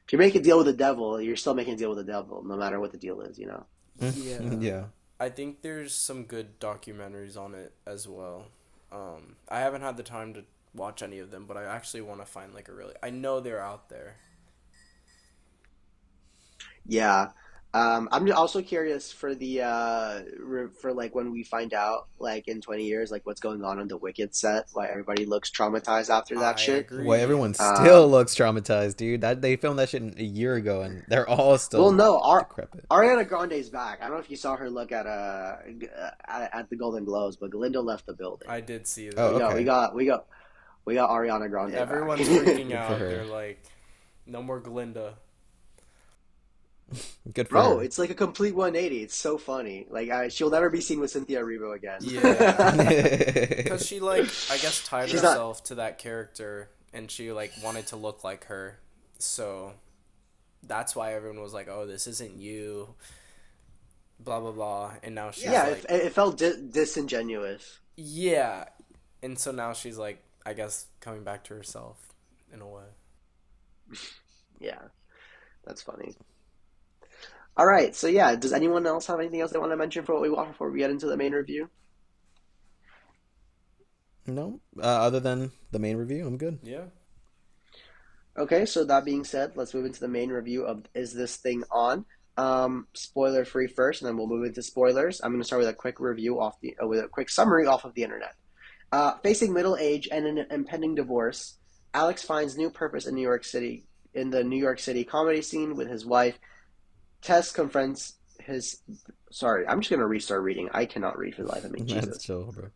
if you make a deal with the devil, you're still making a deal with the devil, no matter what the deal is. Mm-hmm. Yeah. Yeah. I think there's some good documentaries on it as well. I haven't had the time to watch any of them, but I actually want to find like a really. I know they're out there. Yeah. I'm also curious for the for like when we find out like in 20 years like what's going on the Wicked set, why everybody looks traumatized after that I shit. Why agree. everyone still Um, looks traumatized, dude. That they filmed that shit a year ago, and they're all well, still no, decrepit. Ariana Grande's back. I don't know if you saw her look at the Golden Globes, but Glinda left the building. I did see Oh, We that. got we okay. got we got we got Ariana Grande back. Everyone's freaking Good for out. her. They're like, no more Glinda. Good for Bro, her. it's like a complete 180. It's so funny. Like she'll never be seen with Cynthia Erivo again. Yeah. Because she, like, I guess tied She's not. herself to that character and she, like, wanted to look like her. So that's why everyone was like, oh, this isn't you. Blah, blah, blah. And now she's Yeah, like, it felt disingenuous. yeah. And so now she's, like, I guess coming back to herself in a way. Yeah, that's funny. All right, so yeah, does anyone else have anything else they want to mention for what we want before we get into the main review? No, other than the main review, I'm good. Yeah. Okay, so that being said, let's move into the main review of Is This Thing On? Spoiler free first, and then we'll move into spoilers. I'm going to start with a quick review with a quick summary off of the internet. Facing middle age and an impending divorce, Alex finds new purpose in New York City in the New York City comedy scene with his wife. Tess confronts his. Sorry, I'm just going to restart reading. I cannot read for the life of me. That's Jesus. chill, bro.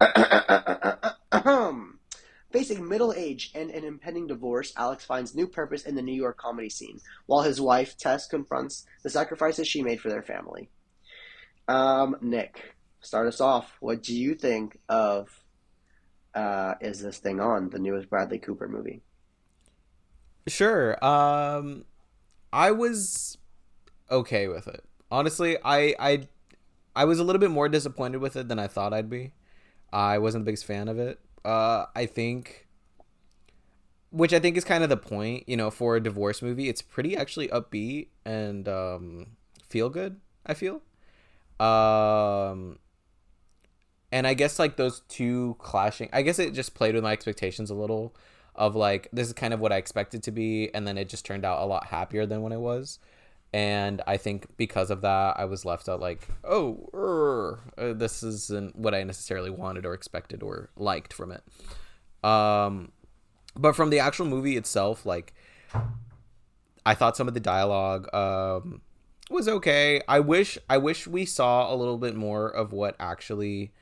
Facing middle age and an impending divorce, Alex finds new purpose in the New York comedy scene, while his wife, Tess, confronts the sacrifices she made for their family. Nick, start us off. What do you think of Is This Thing On, the newest Bradley Cooper movie? Sure. I was okay with it. Honestly, I was a little bit more disappointed with it than I thought I'd be. I wasn't the biggest fan of it. I think, which I think is kind of the point, for a divorce movie. It's pretty actually upbeat and feel good. I feel. Um, and I guess like those two clashing. I guess it just played with my expectations a little. Of like this is kind of what I expected to be, and then it just turned out a lot happier than when it was. And I think because of that, I was left out like, oh, this isn't what I necessarily wanted or expected or liked from it. Um, but from the actual movie itself, like I thought some of the dialogue was okay. I wish we saw a little bit more of what actually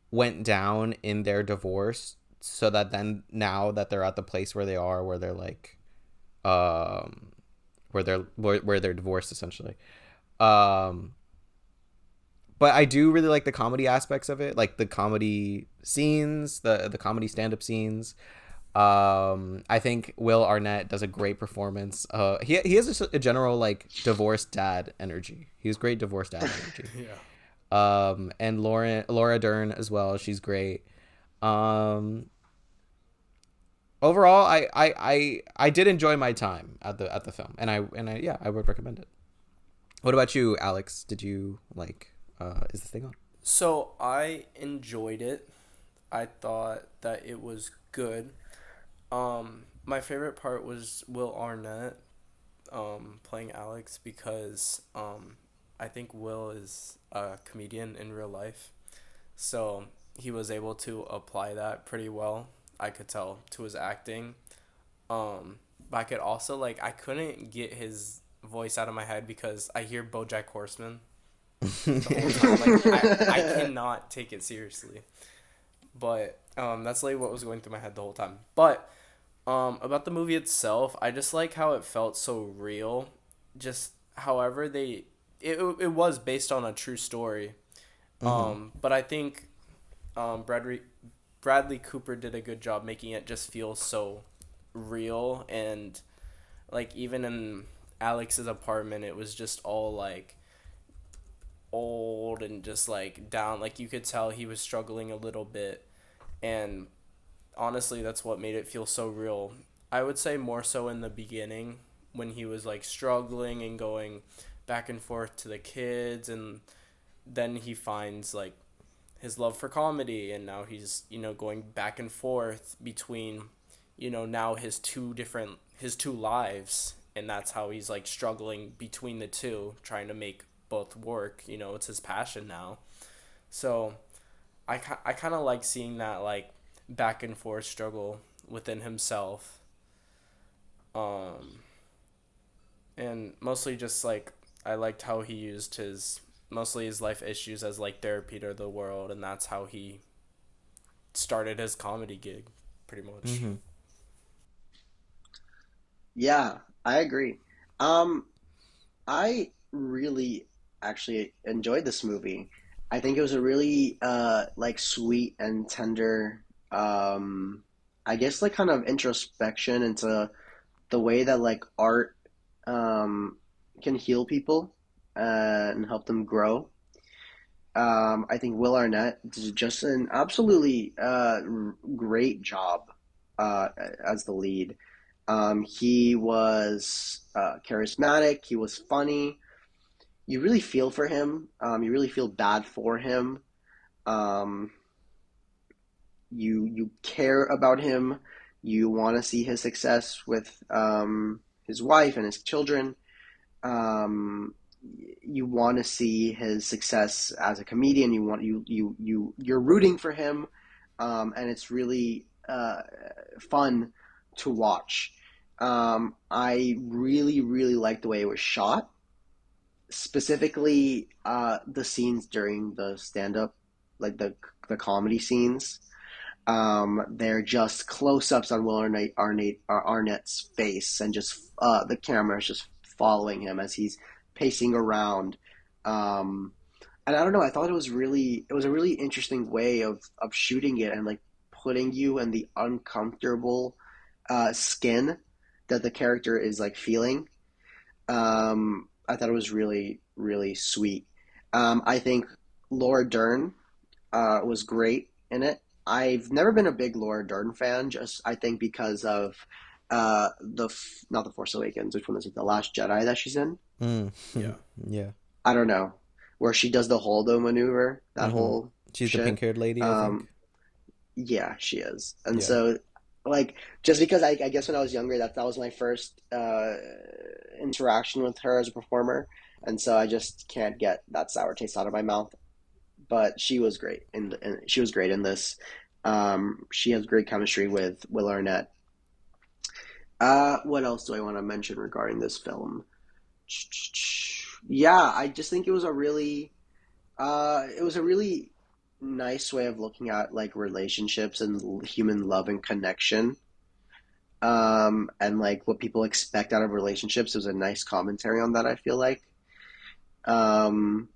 went down in their divorce, so that then now that they're at the place where they are, where they're like, um, where they're divorced essentially. Um, but I do really like the comedy aspects of it, like the comedy scenes, the comedy stand up scenes. I think Will Arnett does a great performance. He has a general like divorced dad energy. He has great divorced dad energy. Yeah. And Laura Dern as well. She's great. Um, Overall, I did enjoy my time at the film, and I yeah, I would recommend it. What about you, Alex? Did you like? Is this thing on? So I enjoyed it. I thought that it was good. My favorite part was Will Arnett playing Alex because I think Will is a comedian in real life. So he was able to apply that pretty well. I could tell to his acting. But I could also like I couldn't get his voice out of my head because I hear BoJack Horseman the whole time. Like I cannot take it seriously. But that's like what was going through my head the whole time. But about the movie itself, I just like how it felt so real. Just however it was based on a true story. Mm-hmm. But I think Bradley Cooper did a good job making it just feel so real, and like even in Alex's apartment it was just all like old and just like down, like you could tell he was struggling a little bit, and honestly that's what made it feel so real. I would say more so in the beginning when he was like struggling and going back and forth to the kids, and then he finds like his love for comedy, and now he's going back and forth between now his two lives, and that's how he's like struggling between the two, trying to make both work. It's his passion now. So I kind of like seeing that like back and forth struggle within himself. um and mostly just like I liked how he used his mostly his life issues as like therapy to the world, and that's how he started his comedy gig pretty much. Mm-hmm. Yeah, I agree. Um, I really actually enjoyed this movie. I think it was a really like sweet and tender I guess like kind of introspection into the way that like art um can heal people and help them grow. I think Will Arnett did just an absolutely great job as the lead. He was charismatic. He was funny. You really feel for him. You really feel bad for him. Um, you care about him. You want to see his success with his wife and his children. Um, you want to see his success as a comedian. You're rooting for him, and it's really fun to watch. I really like the way it was shot, specifically the scenes during the stand up, like the comedy scenes. They're just close ups on Arnett's face, and just the camera is just following him as he's pacing around. Um, and I don't know, I thought it was a really interesting way of shooting it and like putting you in the uncomfortable skin that the character is like feeling. I thought it was really, really sweet. I think Laura Dern was great in it. I've never been a big Laura Dern fan, just I think because of not the Force Awakens, which one is it? The Last Jedi that she's in. Mm. Yeah. Yeah. I don't know, where she does the holdo maneuver, that Mm-hmm. whole She's the shit. pink-haired lady, I Um, think. yeah, she is, and Yeah. so like just because I guess when I was younger that was my first interaction with her as a performer, and so I just can't get that sour taste out of my mouth. But she was great she was great in this. She has great chemistry with Will Arnett. What else do I want to mention regarding this film? Yeah, I just think it was a really nice way of looking at like relationships and human love and connection. And like what people expect out of relationships. It was a nice commentary on that, I feel like. Um,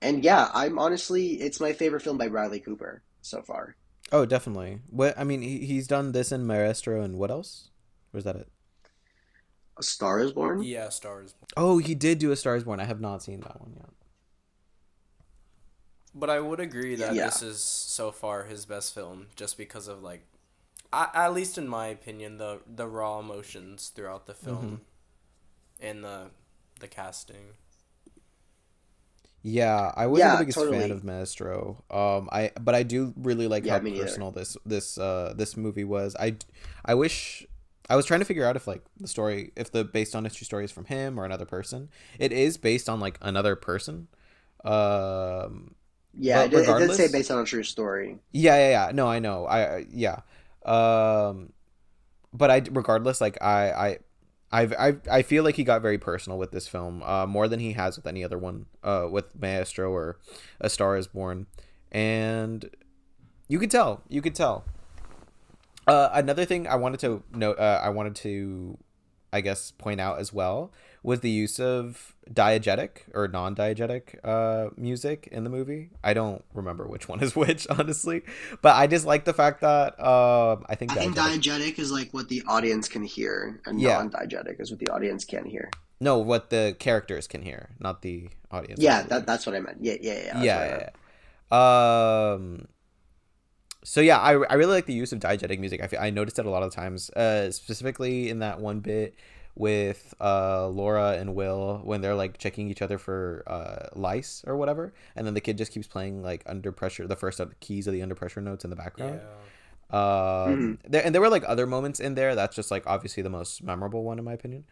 and yeah, I'm honestly, it's my favorite film by Bradley Cooper so far. Oh, definitely. What I mean, he's done this in Maestro and what else? Or is that it? A Star is Born? Yeah, Stars. Oh, he did do A Star Is Born. I have not seen that one yet. But I would agree that Yeah. this is so far his best film, just because of like, at least in my opinion, the raw emotions throughout the Mm-hmm. film and the casting. Yeah, I wasn't the Yeah, biggest fan of totally. Maestro. But I do really like how Yeah, me neither. personal this movie was. I wish I was trying to figure out if like the story, if the based on history story is from him or another person. It is based on like another person. Um, Yeah, but it did say regardless, based on a true story. yeah. No, I know. Yeah. Um, but I regardless like I feel like he got very personal with this film, more than he has with any other one, with Maestro or A Star Is Born, and you could tell. Another thing I wanted to note, I guess, point out as well was the use of diegetic or non-diegetic music in the movie. I don't remember which one is which, honestly, but I just like the fact that I think I think diegetic. diegetic is like what the audience can hear, and Yeah, non-diegetic is what the audience can't hear. no, what the characters can hear, not the audience, I Yeah, believe. that's what I meant. Yeah, that's what I meant. Yeah, yeah. So yeah, I really like the use of diegetic music. I noticed it a lot of times, specifically in that one bit with Laura and Will when they're like checking each other for lice or whatever, and then the kid just keeps playing like under pressure, the first keys of the under pressure notes in the background. Yeah. There were like other moments in there. That's just like obviously the most memorable one in my opinion.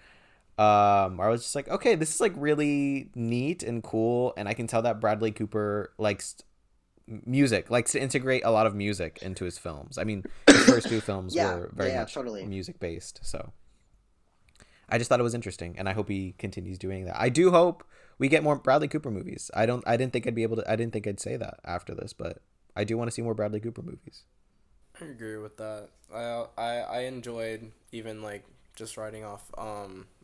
I was just like, okay, this is like really neat and cool, and I can tell that Bradley Cooper likes music, likes to integrate a lot of music into his films. I mean, his first two films were very much Totally. music based, so I just thought it was interesting, and I hope he continues doing that. I do hope we get more Bradley Cooper movies. I didn't think I'd be able to. I didn't think I'd say that after this, but I do want to see more Bradley Cooper movies. I agree with that. I enjoyed even like just writing off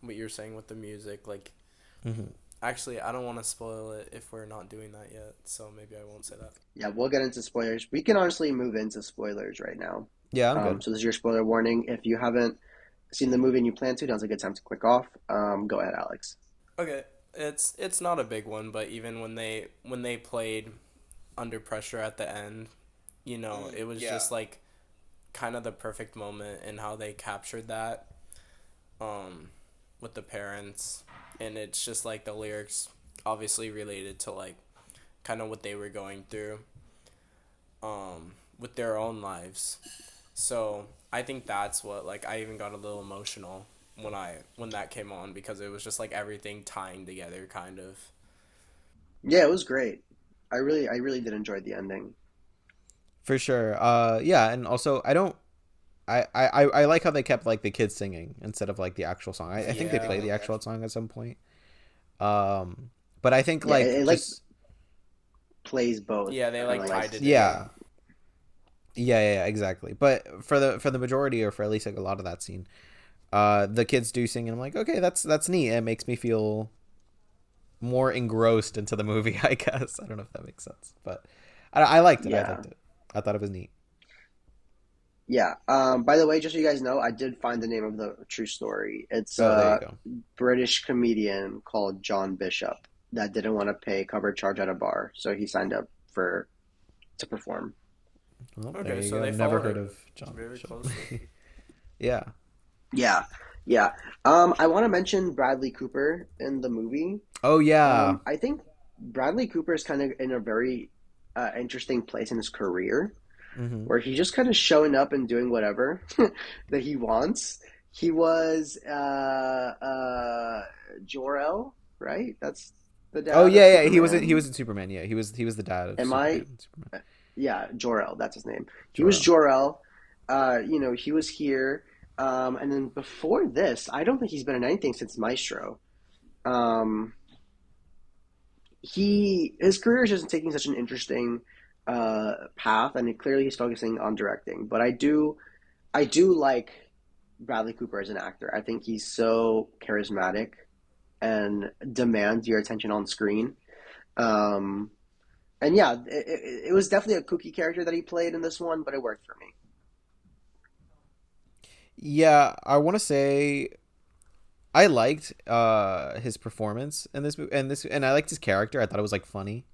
what you're saying with the music. Like, Mm-hmm. actually, I don't want to spoil it if we're not doing that yet, so maybe I won't say that. Yeah, we'll get into spoilers. We can honestly move into spoilers right now. Yeah, I'm good. So this is your spoiler warning. If you haven't seen the movie and you plan to, now's a good time to click off. Go ahead, Alex. Okay, it's not a big one, but even when they played Under Pressure at the end, it was Yeah. just like kind of the perfect moment and how they captured that um with the parents, and it's just like the lyrics obviously related to like kind of what they were going through with their own lives. So I think that's what, like, I even got a little emotional when that came on, because it was just like everything tying together kind of. Yeah, it was great. I really did enjoy the ending. For sure. Yeah, and also I don't. I like how they kept like the kids singing instead of like the actual song. I think they play Yeah. the actual song at some point. Um, but I think Yeah, like it like just plays both, Yeah, they and like like tied it yeah, together. yeah, exactly. But for the majority, or for at least like a lot of that scene, the kids do sing, and I'm like, okay, that's neat. It makes me feel more engrossed into the movie. I guess I don't know if that makes sense, but I liked it. I yeah. liked it. I thought it was neat. Yeah. By the way, just so you guys know, I did find the name of the true story. It's Oh, there you a go. British comedian called John Bishop that didn't want to pay cover charge at a bar, so he signed up for to perform. Well, there Okay, you so go. they Never followed heard it of John very Bishop. closely. Yeah. Yeah, yeah. I want to mention Bradley Cooper in the movie. Oh yeah. I think Bradley Cooper is kind of in a very interesting place in his career Mm-hmm. where he's just kind of showing up and doing whatever that he wants. He was Jor-El, right? That's the Oh dad of yeah, yeah. He was Superman. in Superman. Yeah, he was the dad of Am I? Superman. Superman. Yeah, Jor-El. That's his name. He was Jor-El. Jor-El. He was here. And then before this, I don't think he's been in anything since Maestro. Um, his career is just taking such an interesting path, and clearly he's focusing on directing. But I do like Bradley Cooper as an actor. I think he's so charismatic and demands your attention on screen. Um, and yeah, it was definitely a kooky character that he played in this one, but it worked for me. Yeah, I want to say I liked his performance in this movie, and I liked his character. I thought it was like funny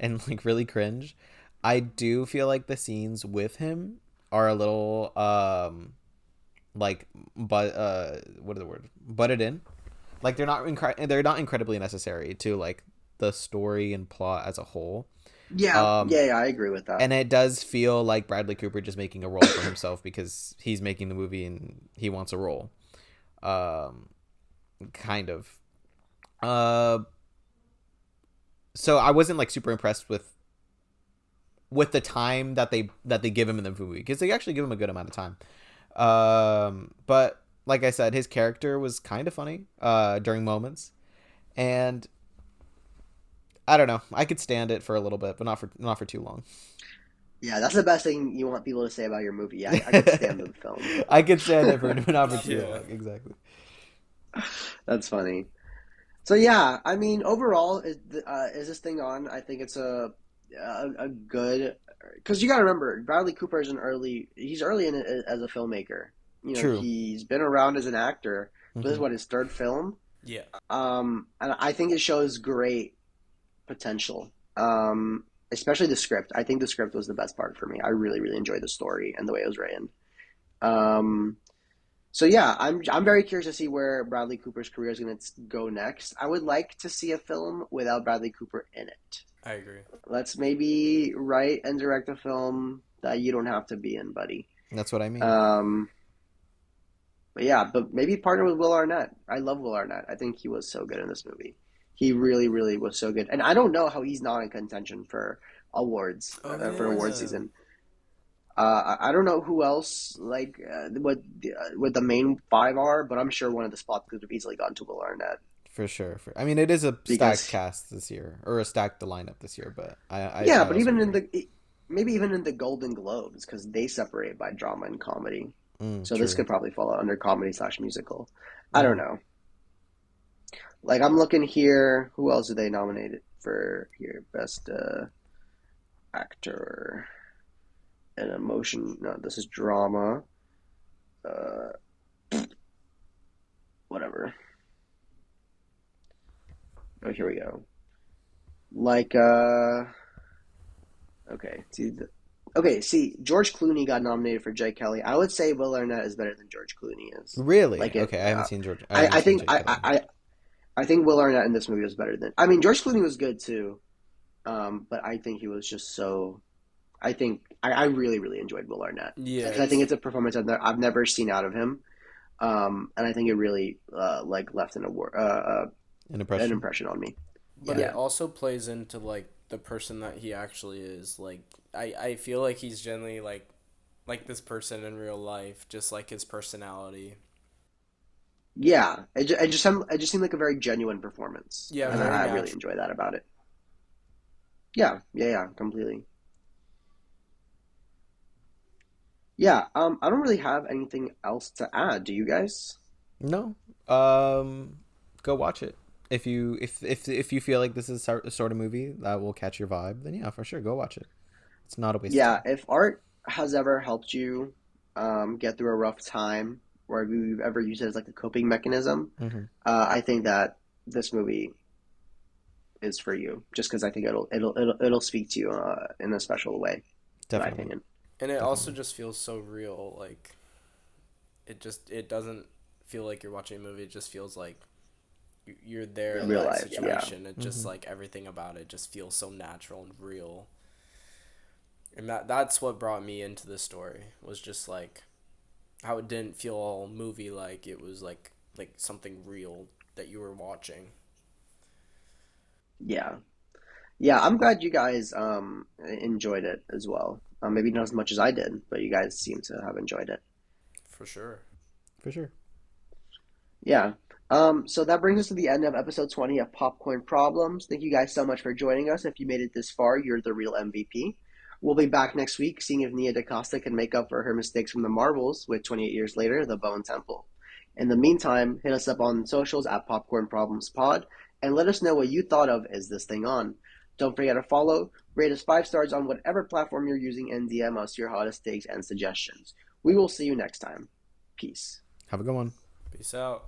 and like really cringe. I do feel like the scenes with him are a little like but what is the word? Butted in. Like they're not incredibly necessary to like the story and plot as a whole. Yeah, Um yeah, yeah, I agree with that. and it does feel like Bradley Cooper just making a role for himself because he's making the movie and he wants a role. Um kind of. Uh so I wasn't like super impressed with the time that they give him in the movie because they actually give him a good amount of time. But like I said, his character was kind of funny during moments, and I don't know. I could stand it for a little bit, but not for too long. Yeah, that's the best thing you want people to say about your movie. Yeah, I could stand the film. I could stand it for not for too Yeah. long. Exactly. That's funny. So yeah, I mean, overall, is this thing on? I think it's a good because you got to remember Bradley Cooper is he's early in it as a filmmaker. True. He's been around as an actor. But this Hmm. is what his third film. Yeah. And I think it shows great potential. Especially the script. I think the script was the best part for me. I really, really enjoyed the story and the way it was written. Um, so yeah, I'm very curious to see where Bradley Cooper's career is going to go next. I would like to see a film without Bradley Cooper in it. I agree. Let's maybe write and direct a film that you don't have to be in, buddy. That's what I mean. Um, but yeah, but maybe partner with Will Arnett. I love Will Arnett. I think he was so good in this movie. He really, really was so good. And I don't know how he's not in contention for awards Oh for award yeah. season. I don't know who else like what the main five are, but I'm sure one of the spots could have easily gone to Will Arnett For sure. I mean, it is a stacked because cast this year, or a stacked lineup this year. But yeah, I but also even in agree. the maybe even in the Golden Globes because they separate by drama and comedy, so this True. could probably fall under comedy slash musical. I don't Hmm. know. Like I'm looking here, who else did they nominate for here? Best actor and emotion. No, this is drama. Uh, whatever. Oh, here we go. Like okay, see, George Clooney got nominated for Jake Kelly. I would say Will Arnett is better than George Clooney is. Really? Like it. Okay, I haven't seen George. I I, haven't I seen think Jake Kelly. I think Will Arnett in this movie was better than. I mean, George Clooney was good too. But I think he was just so. I really really enjoyed Will Arnett Yeah. because I think it's a performance I've never seen out of him. And I think it really like left An an impression. impression on me. But Yeah. it Yeah, also plays into like the person that he actually is. Like I feel like he's generally like this person in real life, just like his personality. yeah. It just seemed like a very genuine performance, Yeah, and very I really natural. enjoy that about it. Yeah, yeah, yeah, completely. Yeah, I don't really have anything else to add. Do you guys? No. Go watch it. If you feel like this is a sort of movie that will catch your vibe, then yeah, for sure, go watch it. It's not a waste of Yeah, time. if art has ever helped you, get through a rough time, or if you've ever used it as like a coping mechanism, Mm-hmm. I think that this movie is for you. Just because I think it'll speak to you in a special way, in my Definitely. opinion. And it also Definitely. just feels so real. Like it doesn't feel like you're watching a movie. It just feels like you're there Real in Real that life. life, Yeah. yeah, situation. It just Mm-hmm. like everything about it just feels so natural and real. And that's what brought me into the story was just like how it didn't feel all movie like. It was like something real that you were watching. yeah, yeah. I'm glad you guys enjoyed it as well. Maybe not as much as I did, but you guys seem to have enjoyed it. For sure. For sure. Yeah. So that brings us to the end of episode 20 of Popcorn Problems. Thank you guys so much for joining us. If you made it this far, you're the real MVP. We'll be back next week seeing if Nia DaCosta can make up for her mistakes from the Marvels with 28 years later, The Bone Temple. In the meantime, hit us up on socials at Popcorn Problems Pod and let us know what you thought of Is This Thing On? Don't forget to follow, rate us 5 stars on whatever platform you're using, and DM us your hottest takes and suggestions. We will see you next time. Peace. Have a good one. Peace out.